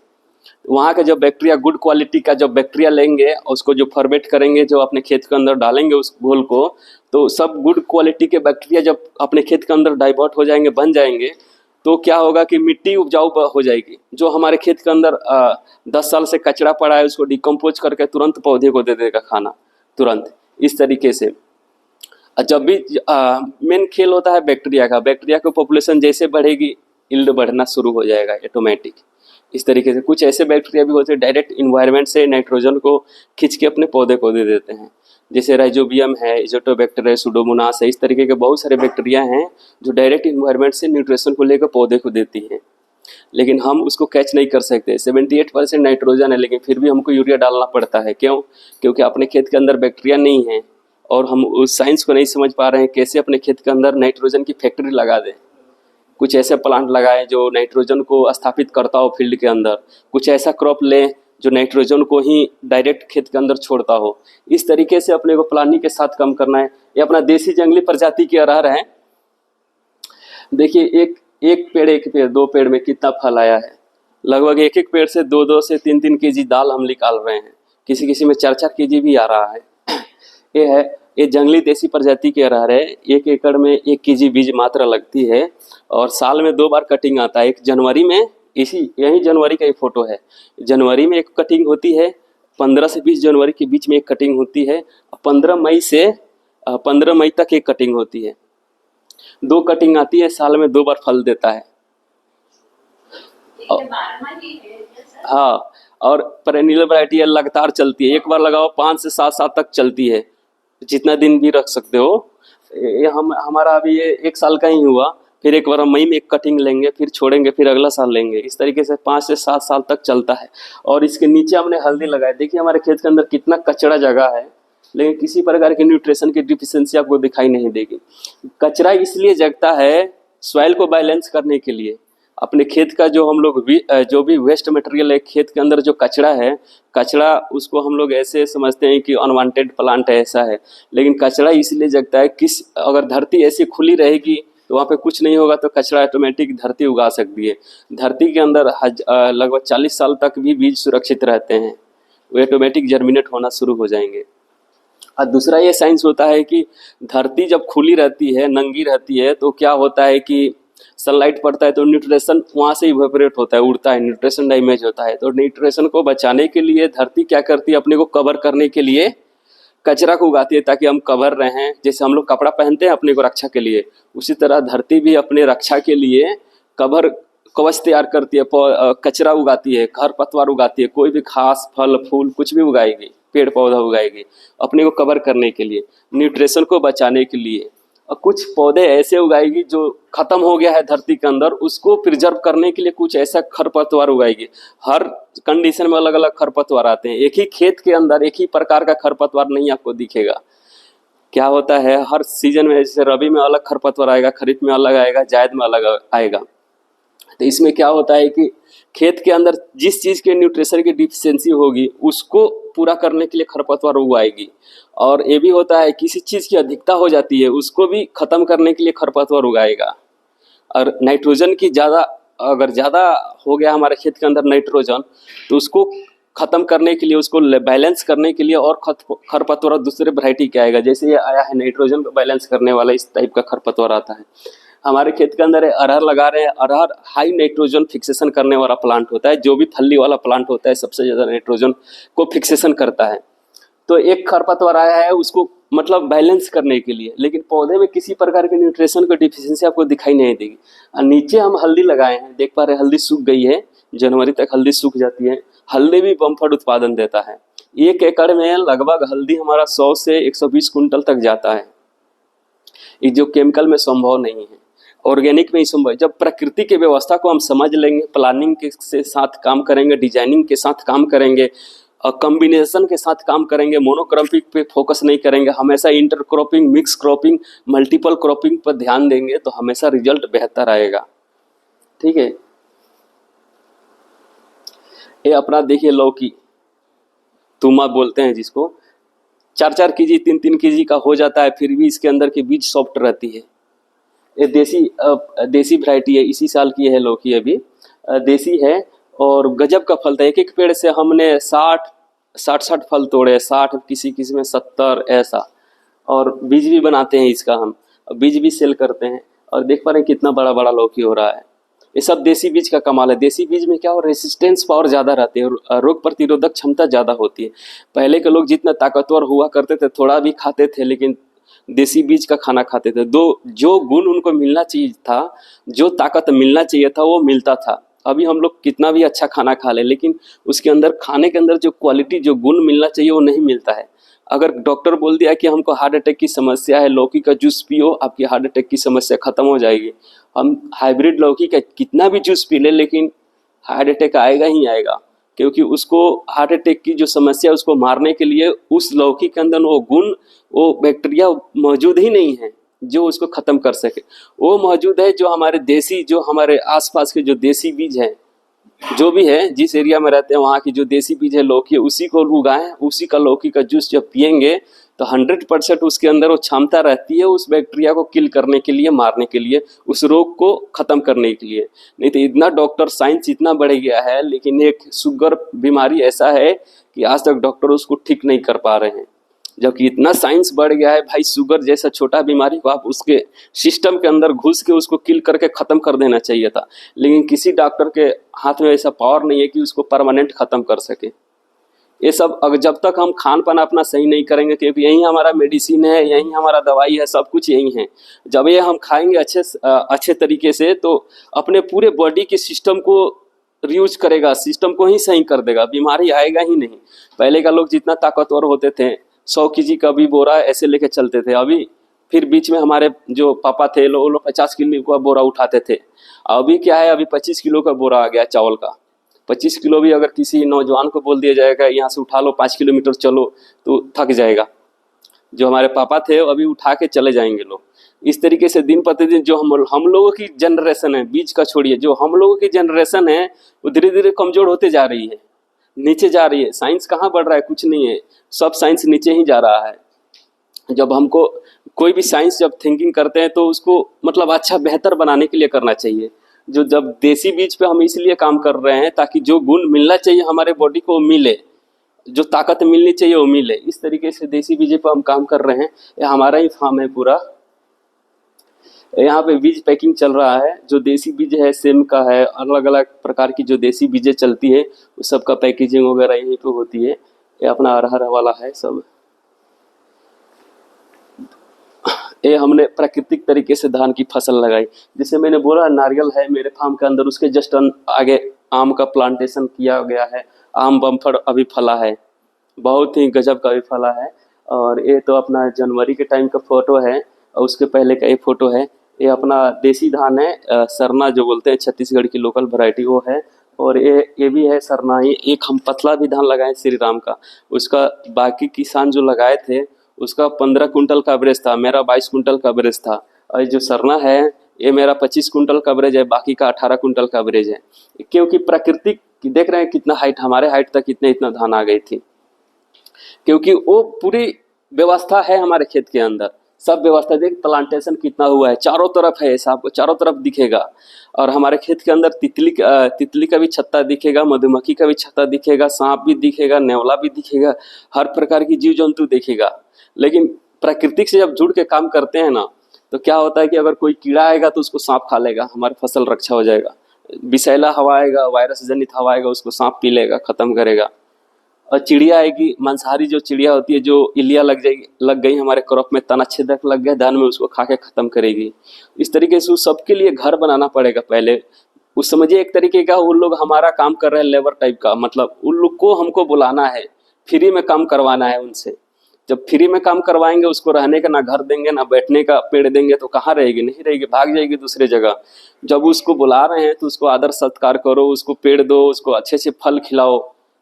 वहाँ का जो बैक्टीरिया गुड क्वालिटी का जो बैक्टीरिया लेंगे उसको जो फर्मेट करेंगे, जो अपने खेत के अंदर डालेंगे उस घोल को, तो सब गुड क्वालिटी के बैक्टीरिया जब अपने खेत के अंदर डाइवर्ट हो जाएंगे, बन जाएंगे, तो क्या होगा कि मिट्टी उपजाऊ हो जाएगी। जो हमारे खेत के अंदर 10 साल से कचरा पड़ा है उसको डिकम्पोज करके तुरंत पौधे को दे देगा खाना, तुरंत। इस तरीके से जब भी मेन खेल होता है बैक्टीरिया का, बैक्टीरिया की पॉपुलेशन जैसे बढ़ेगी यील्ड बढ़ना शुरू हो जाएगा ऑटोमेटिक। इस तरीके से कुछ ऐसे बैक्टीरिया भी होते हैं डायरेक्ट इन्वायरमेंट से नाइट्रोजन को खींच के अपने पौधे को दे देते हैं, जैसे राइजोबियम है, इजोटोबैक्टर है, सुडोमोनास है। इस तरीके के बहुत सारे बैक्टीरिया हैं जो डायरेक्ट इन्वायरमेंट से न्यूट्रिशन को लेकर पौधे को देती हैं, लेकिन हम उसको कैच नहीं कर सकते। 78% नाइट्रोजन है लेकिन फिर भी हमको यूरिया डालना पड़ता है। क्यों? क्योंकि अपने खेत के अंदर बैक्टीरिया नहीं है और हम उस साइंस को नहीं समझ पा रहे हैं कैसे अपने खेत के अंदर नाइट्रोजन की फैक्ट्री लगा दें। कुछ ऐसे प्लांट लगाएं जो नाइट्रोजन को स्थापित करता हो फील्ड के अंदर, कुछ ऐसा क्रॉप लें जो नाइट्रोजन को ही डायरेक्ट खेत के अंदर छोड़ता हो। इस तरीके से अपने को प्लानिंग के साथ काम करना है। ये अपना देसी जंगली प्रजाति के अरहर है। देखिए एक पेड़ 2 पेड़ में कितना फल आया है। लगभग एक पेड़ से 2 से 3 केजी दाल हम निकाल रहे हैं, किसी में 4 केजी भी आ रहा है। ये जंगली देसी प्रजाति के अरहर है। 1 एकड़ में 1 केजी बीज मात्रा लगती है और साल में 2 बार कटिंग आता है। एक जनवरी में, यही जनवरी का एक फोटो है, जनवरी में एक कटिंग होती है, 15 से 20 जनवरी के बीच में एक कटिंग होती है, 15 मई से 15 मई तक एक कटिंग होती है। 2 कटिंग आती है, साल में 2 बार फल देता है। हाँ, और पेरेनियल वैरायटी है, लगातार चलती है। एक बार लगाओ 5 से 7 साल तक चलती है, जितना दिन भी रख सकते हो। ये हमारा अभी ये 1 साल का ही हुआ, फिर एक बार हम मई में एक कटिंग लेंगे, फिर छोड़ेंगे, फिर अगला साल लेंगे। इस तरीके से 5 से 7 साल तक चलता है। और इसके नीचे हमने हल्दी लगाई। देखिए हमारे खेत के अंदर कितना कचरा जगह है, लेकिन किसी प्रकार की न्यूट्रिशन की डिफिशियंसी आपको दिखाई नहीं देगी। कचरा इसलिए जगता है सॉइल को बैलेंस करने के लिए। अपने खेत का जो हम लोग जो भी वेस्ट मटेरियल है खेत के अंदर, जो कचरा है, कचरा उसको हम लोग ऐसे समझते हैं कि अनवांटेड प्लांट है, ऐसा है, लेकिन कचरा इसलिए जगता है कि अगर धरती ऐसी खुली रहेगी तो वहाँ पे कुछ नहीं होगा, तो कचरा ऑटोमेटिक धरती उगा सकती है। धरती के अंदर लगभग 40 साल तक भी बीज सुरक्षित रहते हैं, वो ऑटोमेटिक जर्मिनेट होना शुरू हो जाएंगे। और दूसरा ये साइंस होता है कि धरती जब खुली रहती है, नंगी रहती है, तो क्या होता है कि सनलाइट पड़ता है तो न्यूट्रिशन वहाँ से इवेपोरेट होता है, उड़ता है, न्यूट्रिशन डैमेज होता है। तो न्यूट्रिशन को बचाने के लिए धरती क्या करती है, अपने को कवर करने के लिए कचरा को उगाती है ताकि हम कवर रहें। जैसे हम लोग कपड़ा पहनते हैं अपने को रक्षा के लिए, उसी तरह धरती भी अपने रक्षा के लिए कवच तैयार करती है, कचरा उगाती है, खरपतवार उगाती है, कोई भी घास फल फूल कुछ भी उगाएगी, पेड़ पौधा उगाएगी अपने को कवर करने के लिए, न्यूट्रिशन को बचाने के लिए। और कुछ पौधे ऐसे उगाएगी जो खत्म हो गया है धरती के अंदर, उसको प्रिजर्व करने के लिए कुछ ऐसा खरपतवार उगाएगी। हर कंडीशन में अलग अलग खरपतवार आते हैं। एक ही खेत के अंदर एक ही प्रकार का खरपतवार नहीं आपको दिखेगा। क्या होता है हर सीजन में, जैसे रबी में अलग खरपतवार आएगा, खरीफ में अलग आएगा, जायद में अलग आएगा। तो इसमें क्या होता है कि खेत के अंदर जिस चीज़ के न्यूट्रिशन की डिफिशियंसी होगी उसको पूरा करने के लिए खरपतवार उगाएगी, और ये भी होता है किसी चीज़ की अधिकता हो जाती है उसको भी ख़त्म करने के लिए खरपतवार उगाएगा। और नाइट्रोजन की अगर ज़्यादा हो गया हमारे खेत के अंदर नाइट्रोजन, तो उसको ख़त्म करने के लिए, उसको बैलेंस करने के लिए और खरपतवार दूसरे वैरायटी के आएगा। जैसे ये आया है नाइट्रोजन को बैलेंस करने वाला, इस टाइप का खरपतवार आता है। हमारे खेत के अंदर अरहर लगा रहे हैं, अरहर हाई नाइट्रोजन फिक्सेशन करने वाला प्लांट होता है। जो भी फली वाला प्लांट होता है सबसे ज़्यादा नाइट्रोजन को फिक्सेशन करता है। तो एक खरपतवार आया है उसको मतलब बैलेंस करने के लिए, लेकिन पौधे में किसी प्रकार के न्यूट्रिशन की डिफिशियंसी आपको दिखाई नहीं देगी। और नीचे हम हल्दी लगाए हैं, देख पा रहे हैं हल्दी सूख गई है, जनवरी तक हल्दी सूख जाती है। हल्दी भी बम्पर उत्पादन देता है। 1 एकड़ में लगभग हल्दी हमारा 100 से 120 कुंटल तक जाता है। ये जो केमिकल में संभव नहीं है, ऑर्गेनिक में ही संभव है। जब प्रकृति की व्यवस्था को हम समझ लेंगे, प्लानिंग के साथ काम करेंगे, डिजाइनिंग के साथ काम करेंगे, कॉम्बिनेशन के साथ काम करेंगे, मोनोक्रॉपिंग पे फोकस नहीं करेंगे, हमेशा intercropping, mix cropping, multiple cropping पर ध्यान देंगे, तो हमेशा रिजल्ट बेहतर आएगा। ठीक है, ये अपना देखिए लौकी, तुमा बोलते हैं जिसको, 4-4 केजी 3-3 केजी का हो जाता है, फिर भी इसके अंदर की बीज सॉफ्ट रहती है। ये देसी वैरायटी है, इसी साल की है लौकी, अभी देसी है और गजब का फलता है। एक पेड़ से हमने 60 फल तोड़े, 60, किसी में 70 ऐसा, और बीज भी बनाते हैं इसका, हम बीज भी सेल करते हैं। और देख पा रहे हैं कितना बड़ा बड़ा लौकी हो रहा है। ये सब देसी बीज का कमाल है। देसी बीज में क्या हो, रेसिस्टेंस पावर ज़्यादा रहती है, रोग प्रतिरोधक क्षमता ज़्यादा होती है। पहले के लोग जितना ताकतवर हुआ करते थे, थोड़ा भी खाते थे, लेकिन देसी बीज का खाना खाते थे। जो गुण उनको मिलना चाहिए था, जो ताकत मिलना चाहिए था, वो मिलता था। अभी हम लोग कितना भी अच्छा खाना खा लें, लेकिन उसके अंदर, खाने के अंदर जो क्वालिटी, जो गुण मिलना चाहिए वो नहीं मिलता है। अगर डॉक्टर बोल दिया कि हमको हार्ट अटैक की समस्या है, लौकी का जूस पियो, आपकी हार्ट अटैक की समस्या खत्म हो जाएगी, हम हाइब्रिड लौकी का कितना भी जूस पी ले, लेकिन हार्ट अटैक आएगा ही आएगा। क्योंकि उसको हार्ट अटैक की जो समस्या है उसको मारने के लिए उस लौकी के अंदर वो गुण, वो बैक्टीरिया मौजूद ही नहीं है जो उसको ख़त्म कर सके। वो मौजूद है जो हमारे देसी, जो हमारे आसपास के जो देसी बीज हैं, जो भी है, जिस एरिया में रहते हैं वहाँ की जो देसी बीज है लौकी, उसी को उगाएं, उसी का लौकी का जूस जब पियेंगे तो 100% उसके अंदर वो क्षमता रहती है उस बैक्टीरिया को किल करने के लिए, मारने के लिए, उस रोग को ख़त्म करने के लिए। नहीं तो इतना डॉक्टर साइंस इतना बढ़ गया है, लेकिन एक शुगर बीमारी ऐसा है कि आज तक डॉक्टर उसको ठीक नहीं कर पा रहे हैं। जबकि इतना साइंस बढ़ गया है भाई, शुगर जैसा छोटा बीमारी को आप उसके सिस्टम के अंदर घुस के उसको किल करके ख़त्म कर देना चाहिए था, लेकिन किसी डॉक्टर के हाथ में ऐसा पावर नहीं है कि उसको परमानेंट ख़त्म कर सके। ये सब अगर जब तक हम खान पान अपना सही नहीं करेंगे, क्योंकि यही हमारा मेडिसिन है, यही हमारा दवाई है, सब कुछ यही है। जब ये हम खाएंगे अच्छे तरीके से, तो अपने पूरे बॉडी के सिस्टम को रीयूज करेगा, सिस्टम को ही सही कर देगा, बीमारी आएगा ही नहीं। पहले का लोग जितना ताकतवर होते थे, 100 केजी का भी बोरा ऐसे लेके चलते थे। अभी फिर बीच में हमारे जो पापा थे वो लोग 50 किलो का बोरा उठाते थे। अभी क्या है, अभी 25 किलो का बोरा आ गया चावल का। 25 किलो भी अगर किसी नौजवान को बोल दिया जाएगा यहाँ से उठा लो 5 किलोमीटर चलो, तो थक जाएगा। जो हमारे पापा थे अभी उठा के चले जाएंगे लोग। इस तरीके से दिन प्रतिदिन जो हम लोगों की जनरेशन है, बीच का छोड़िए, जो हम लोगों की जनरेशन है वो धीरे धीरे कमज़ोर होते जा रही है, नीचे जा रही है। साइंस कहाँ बढ़ रहा है, कुछ नहीं है, सब साइंस नीचे ही जा रहा है। जब हमको कोई भी साइंस जब थिंकिंग करते हैं तो उसको मतलब अच्छा बेहतर बनाने के लिए करना चाहिए। जब देसी बीज पे हम इसलिए काम कर रहे हैं ताकि जो गुण मिलना चाहिए हमारे बॉडी को मिले, जो ताकत मिलनी चाहिए वो मिले। इस तरीके से देसी बीज पे हम काम कर रहे हैं। ये हमारा ही फार्म है पूरा। यहाँ पे बीज पैकिंग चल रहा है। जो देसी बीज है सेम का है, अलग अलग प्रकार की जो देसी बीजें चलती है उस सब का पैकेजिंग वगैरह यहीं पे होती है। ये अपना अरहर वाला है सब। ये हमने प्राकृतिक तरीके से धान की फसल लगाई। जैसे मैंने बोला नारियल है मेरे फार्म के अंदर, उसके जस्ट आगे आम का प्लांटेशन किया गया है। आम बम्फर अभी फला है, बहुत ही गजब का भी फला है। और ये तो अपना जनवरी के टाइम का फोटो है, और उसके पहले का ये फोटो है। ये अपना देसी धान है, सरना जो बोलते हैं, छत्तीसगढ़ की लोकल वैरायटी वो है। और ये भी है सरना ही। एक हम पतला भी धान लगाए श्री राम का, उसका बाकी किसान जो लगाए थे उसका 15 कुंटल का एवरेज था, मेरा 22 कुंटल का एवरेज था। और ये जो सरना है ये मेरा 25 कुंटल का एवरेज है, बाकी का 18 कुंटल का एवरेज है। क्योंकि प्राकृतिक देख रहे हैं कितना हाइट, हमारे हाइट तक इतना धान आ गई थी, क्योंकि वो पूरी व्यवस्था है हमारे खेत के अंदर। सब व्यवस्था देख, प्लांटेशन कितना हुआ है, चारों तरफ है, ऐसा आपको चारों तरफ दिखेगा। और हमारे खेत के अंदर तितली का भी छत्ता दिखेगा, मधुमक्खी का भी छत्ता दिखेगा, सांप भी दिखेगा, नेवला भी दिखेगा, हर प्रकार की जीव जंतु दिखेगा। लेकिन प्राकृतिक से जब जुड़ के काम करते हैं ना, तो क्या होता है कि अगर कोई कीड़ा आएगा तो उसको सांप खा लेगा, हमारी फसल रक्षा हो जाएगा। विषैला हवा आएगा, वायरस जनित हवा आएगा, उसको सांप पी लेगा, खत्म करेगा। और चिड़िया आएगी, मांसाहारी जो चिड़िया होती है, जो इलिया लग गई हमारे क्रॉप में, तना छेदक लग गया धान में, उसको खा के खत्म करेगी। इस तरीके से उस सबके लिए घर बनाना पड़ेगा पहले। उस समझिए एक तरीके का उन लोग हमारा काम कर रहे हैं, लेबर टाइप का, मतलब उन लोग को हमको बुलाना है, फ्री में काम करवाना है उनसे। जब फ्री में काम करवाएंगे, उसको रहने का ना घर देंगे ना बैठने का पेड़ देंगे, तो कहाँ रहेगी, नहीं रहेगी, भाग जाएगी दूसरे जगह। जब उसको बुला रहे हैं तो उसको आदर सत्कार करो, उसको पेड़ दो, उसको अच्छे से फल खिलाओ,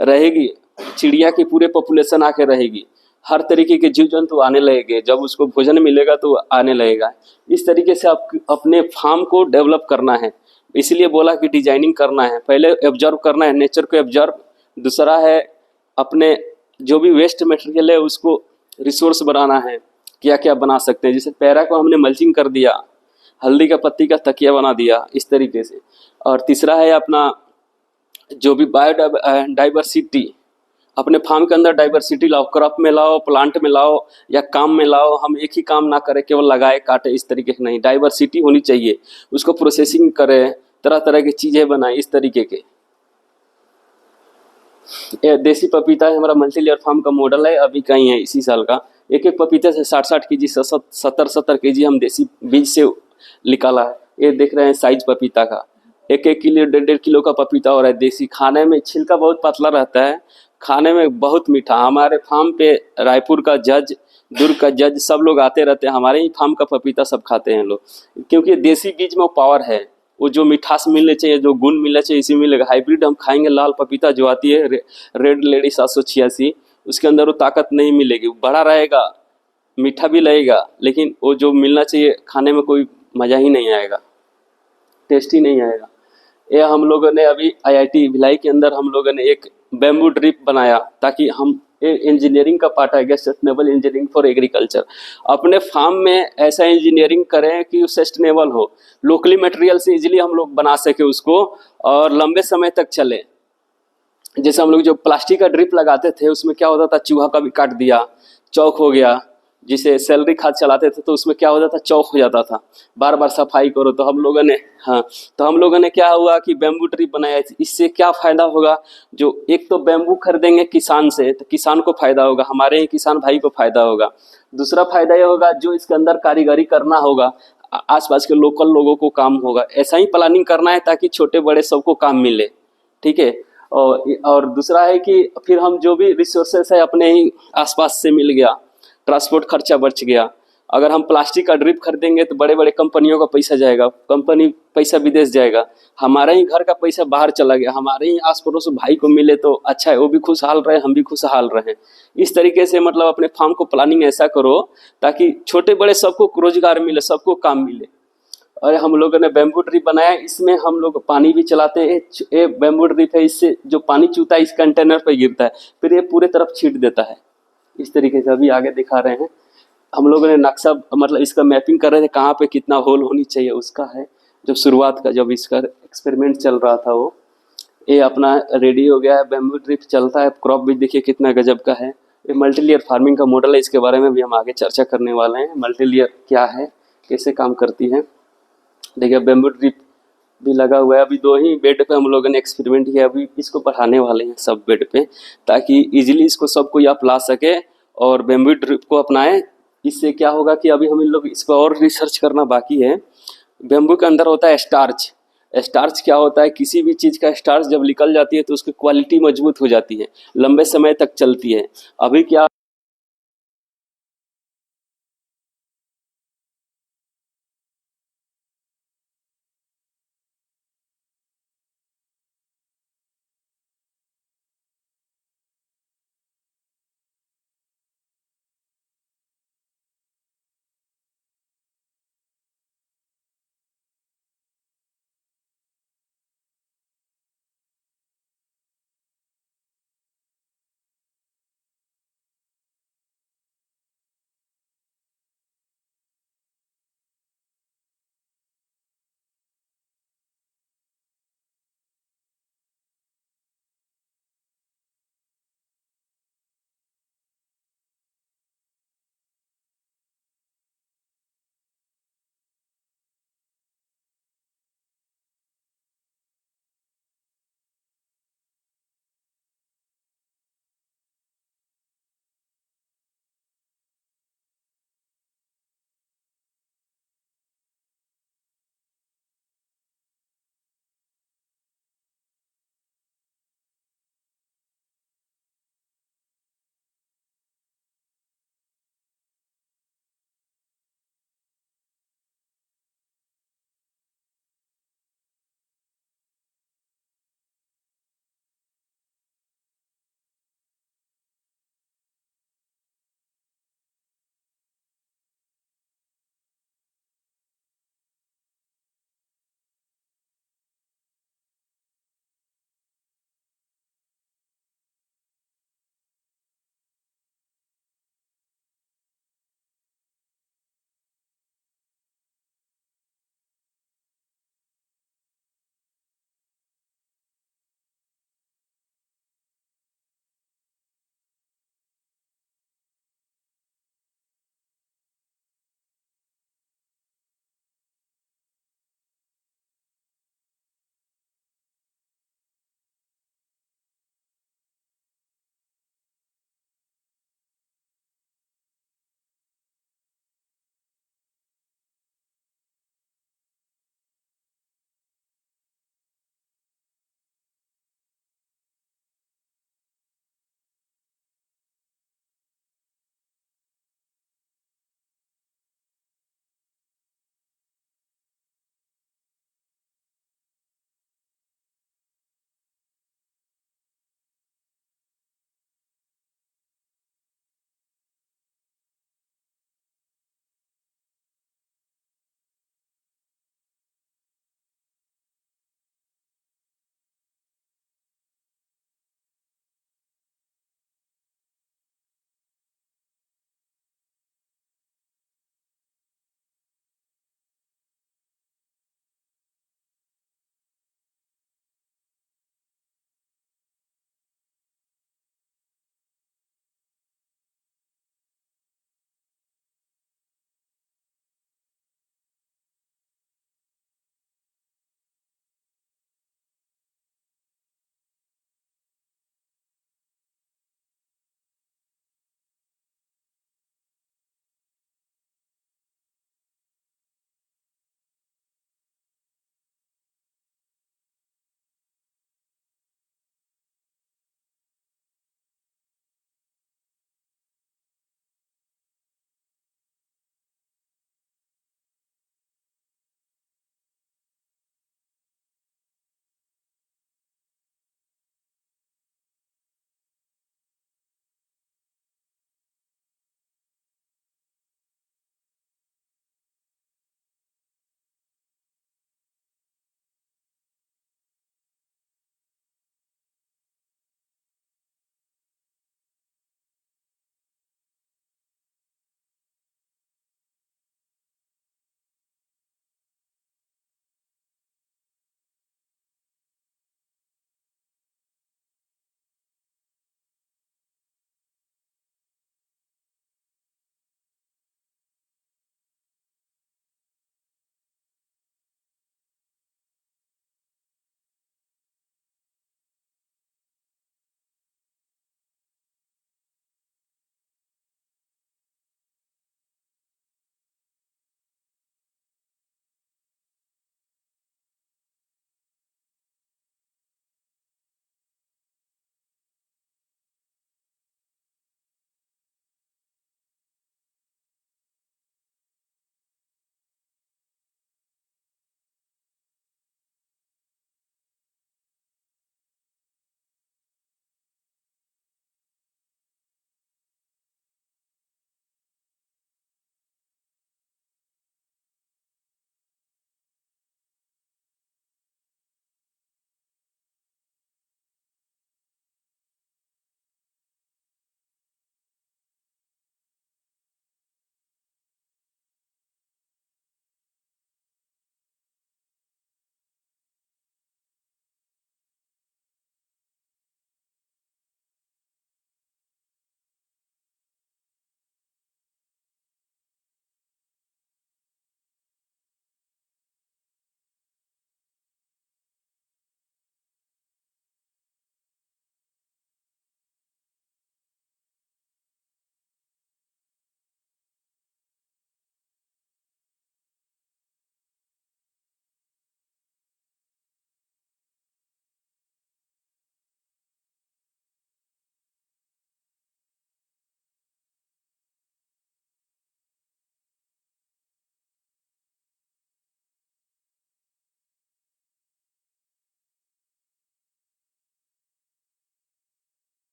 रहेगी। चिड़िया की पूरे पॉपुलेशन आके रहेगी, हर तरीके के जीव जंतु आने लगेंगे, जब उसको भोजन मिलेगा तो आने लगेगा। इस तरीके से आप अपने फार्म को डेवलप करना है। इसलिए बोला कि डिजाइनिंग करना है, पहले ऑब्जर्व करना है, नेचर को ऑब्जर्व। दूसरा है अपने जो भी वेस्ट मटेरियल है उसको रिसोर्स बनाना है, क्या क्या बना सकते हैं। जैसे पैरा को हमने मल्चिंग कर दिया, हल्दी का पत्ती का तकिया बना दिया, इस तरीके से। और तीसरा है अपना जो भी बायोडाइवर्सिटी, अपने फार्म के अंदर डाइवर्सिटी लाओ, क्रॉप में लाओ, प्लांट में लाओ, या काम में लाओ। हम एक ही काम ना करें, केवल लगाए काटे, इस तरीके से नहीं, डाइवर्सिटी होनी चाहिए। उसको प्रोसेसिंग करें, तरह तरह की चीज़ें बनाएं, इस तरीके के। ये देसी पपीता है, हमारा मल्टी लेयर फार्म का मॉडल है, अभी कहीं है इसी साल का। एक एक पपीते से 60-60 के जी, 70-70 के जी हम देसी बीज से निकाला है। ये देख रहे हैं साइज पपीता का, 1-1 किलो 1.5-1.5 किलो का पपीता हो रहा है देसी। खाने में छिलका बहुत पतला रहता है, खाने में बहुत मीठा। हमारे फार्म पे रायपुर का जज, दुर्ग का जज, सब लोग आते रहते हैं, हमारे ही फार्म का पपीता सब खाते हैं लोग, क्योंकि देसी बीज में वो पावर है। वो जो मिठास मिलने चाहिए, जो गुण मिलना चाहिए, इसी मिलेगा। हाइब्रिड हम खाएंगे, लाल पपीता जो आती है रेड लेडी 786, उसके अंदर वो ताकत नहीं मिलेगी। बड़ा रहेगा, मीठा भी लगेगा, लेकिन वो जो मिलना चाहिए खाने में कोई मज़ा ही नहीं आएगा, टेस्ट ही नहीं आएगा। ये हम लोगों ने अभी आईआईटी भिलाई के अंदर हम लोगों ने एक बैम्बू ड्रिप बनाया, ताकि हम इंजीनियरिंग का पार्ट आ गया, सस्टेनेबल इंजीनियरिंग फॉर एग्रीकल्चर। अपने फार्म में ऐसा इंजीनियरिंग करें कि सस्टेनेबल हो, लोकली मटेरियल से इजीली हम लोग बना सके उसको, और लंबे समय तक चले। जैसे हम लोग जो प्लास्टिक का ड्रिप लगाते थे, उसमें क्या होता था, चूहा का भी काट दिया, चौक हो गया। जिसे सैलरी खाद चलाते थे तो उसमें क्या होता था, चौक हो जाता था, बार बार सफाई करो। तो हम लोगों ने, हाँ, तो हम लोगों ने क्या हुआ कि बैम्बू ड्रिप बनाया। इससे क्या फ़ायदा होगा, जो एक तो बैम्बू खरीदेंगे किसान से, तो किसान को फ़ायदा होगा, हमारे ही किसान भाई को फ़ायदा होगा। दूसरा फ़ायदा ये होगा, जो इसके अंदर कारीगरी करना होगा, आसपास के लोकल लोगों को काम होगा। ऐसा ही प्लानिंग करना है ताकि छोटे बड़े सबको काम मिले, ठीक है। और दूसरा है कि फिर हम जो भी रिसोर्सेस है अपने ही आसपास से मिल गया, ट्रांसपोर्ट खर्चा बच गया। अगर हम प्लास्टिक का ड्रिप खरीदेंगे तो बड़े बड़े कंपनियों का पैसा जाएगा, कंपनी पैसा विदेश जाएगा, हमारा ही घर का पैसा बाहर चला गया। हमारे ही आस पड़ोस भाई को मिले तो अच्छा है, वो भी खुशहाल रहे, हम भी खुशहाल रहें। इस तरीके से मतलब अपने फार्म को प्लानिंग ऐसा करो ताकि छोटे बड़े सबको रोजगार मिले, सबको काम मिले। और हम लोगों ने बैम्बू ड्रिप बनाया, इसमें हम लोग पानी भी चलाते हैं। ये बैम्बू ड्रिप है, इससे जो पानी चूता है इस कंटेनर पर गिरता है, फिर ये पूरे तरफ छीट देता है। इस तरीके से अभी आगे दिखा रहे हैं हम लोगों ने नक्शा, मतलब इसका मैपिंग कर रहे थे कहाँ पे कितना होल होनी चाहिए, उसका है। जो शुरुआत का जब इसका एक्सपेरिमेंट चल रहा था, वो ये अपना रेडी हो गया है, बैम्बू ड्रिप चलता है। क्रॉप भी देखिए कितना गजब का है। ये मल्टी लेयर फार्मिंग का मॉडल है, इसके बारे में भी हम आगे चर्चा करने वाले हैं। मल्टी लेयर क्या है, कैसे काम करती है। देखिए बैम्बू ड्रिप भी लगा हुआ है, अभी 2 ही बेड पे हम लोगों ने एक्सपेरिमेंट किया, अभी इसको बढ़ाने वाले हैं सब बेड पे, ताकि इजीली इसको सब कोई आप ला सके और बैम्बू ड्रिप को अपनाएं। इससे क्या होगा कि अभी हम इन लोग इस पर और रिसर्च करना बाकी है। बैम्बू के अंदर होता है स्टार्च। स्टार्च क्या होता है, किसी भी चीज़ का स्टार्च जब निकल जाती है तो उसकी क्वालिटी मजबूत हो जाती है, लंबे समय तक चलती है। अभी क्या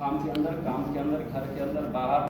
फार्म के अंदर, काम के अंदर, घर के अंदर, बाहर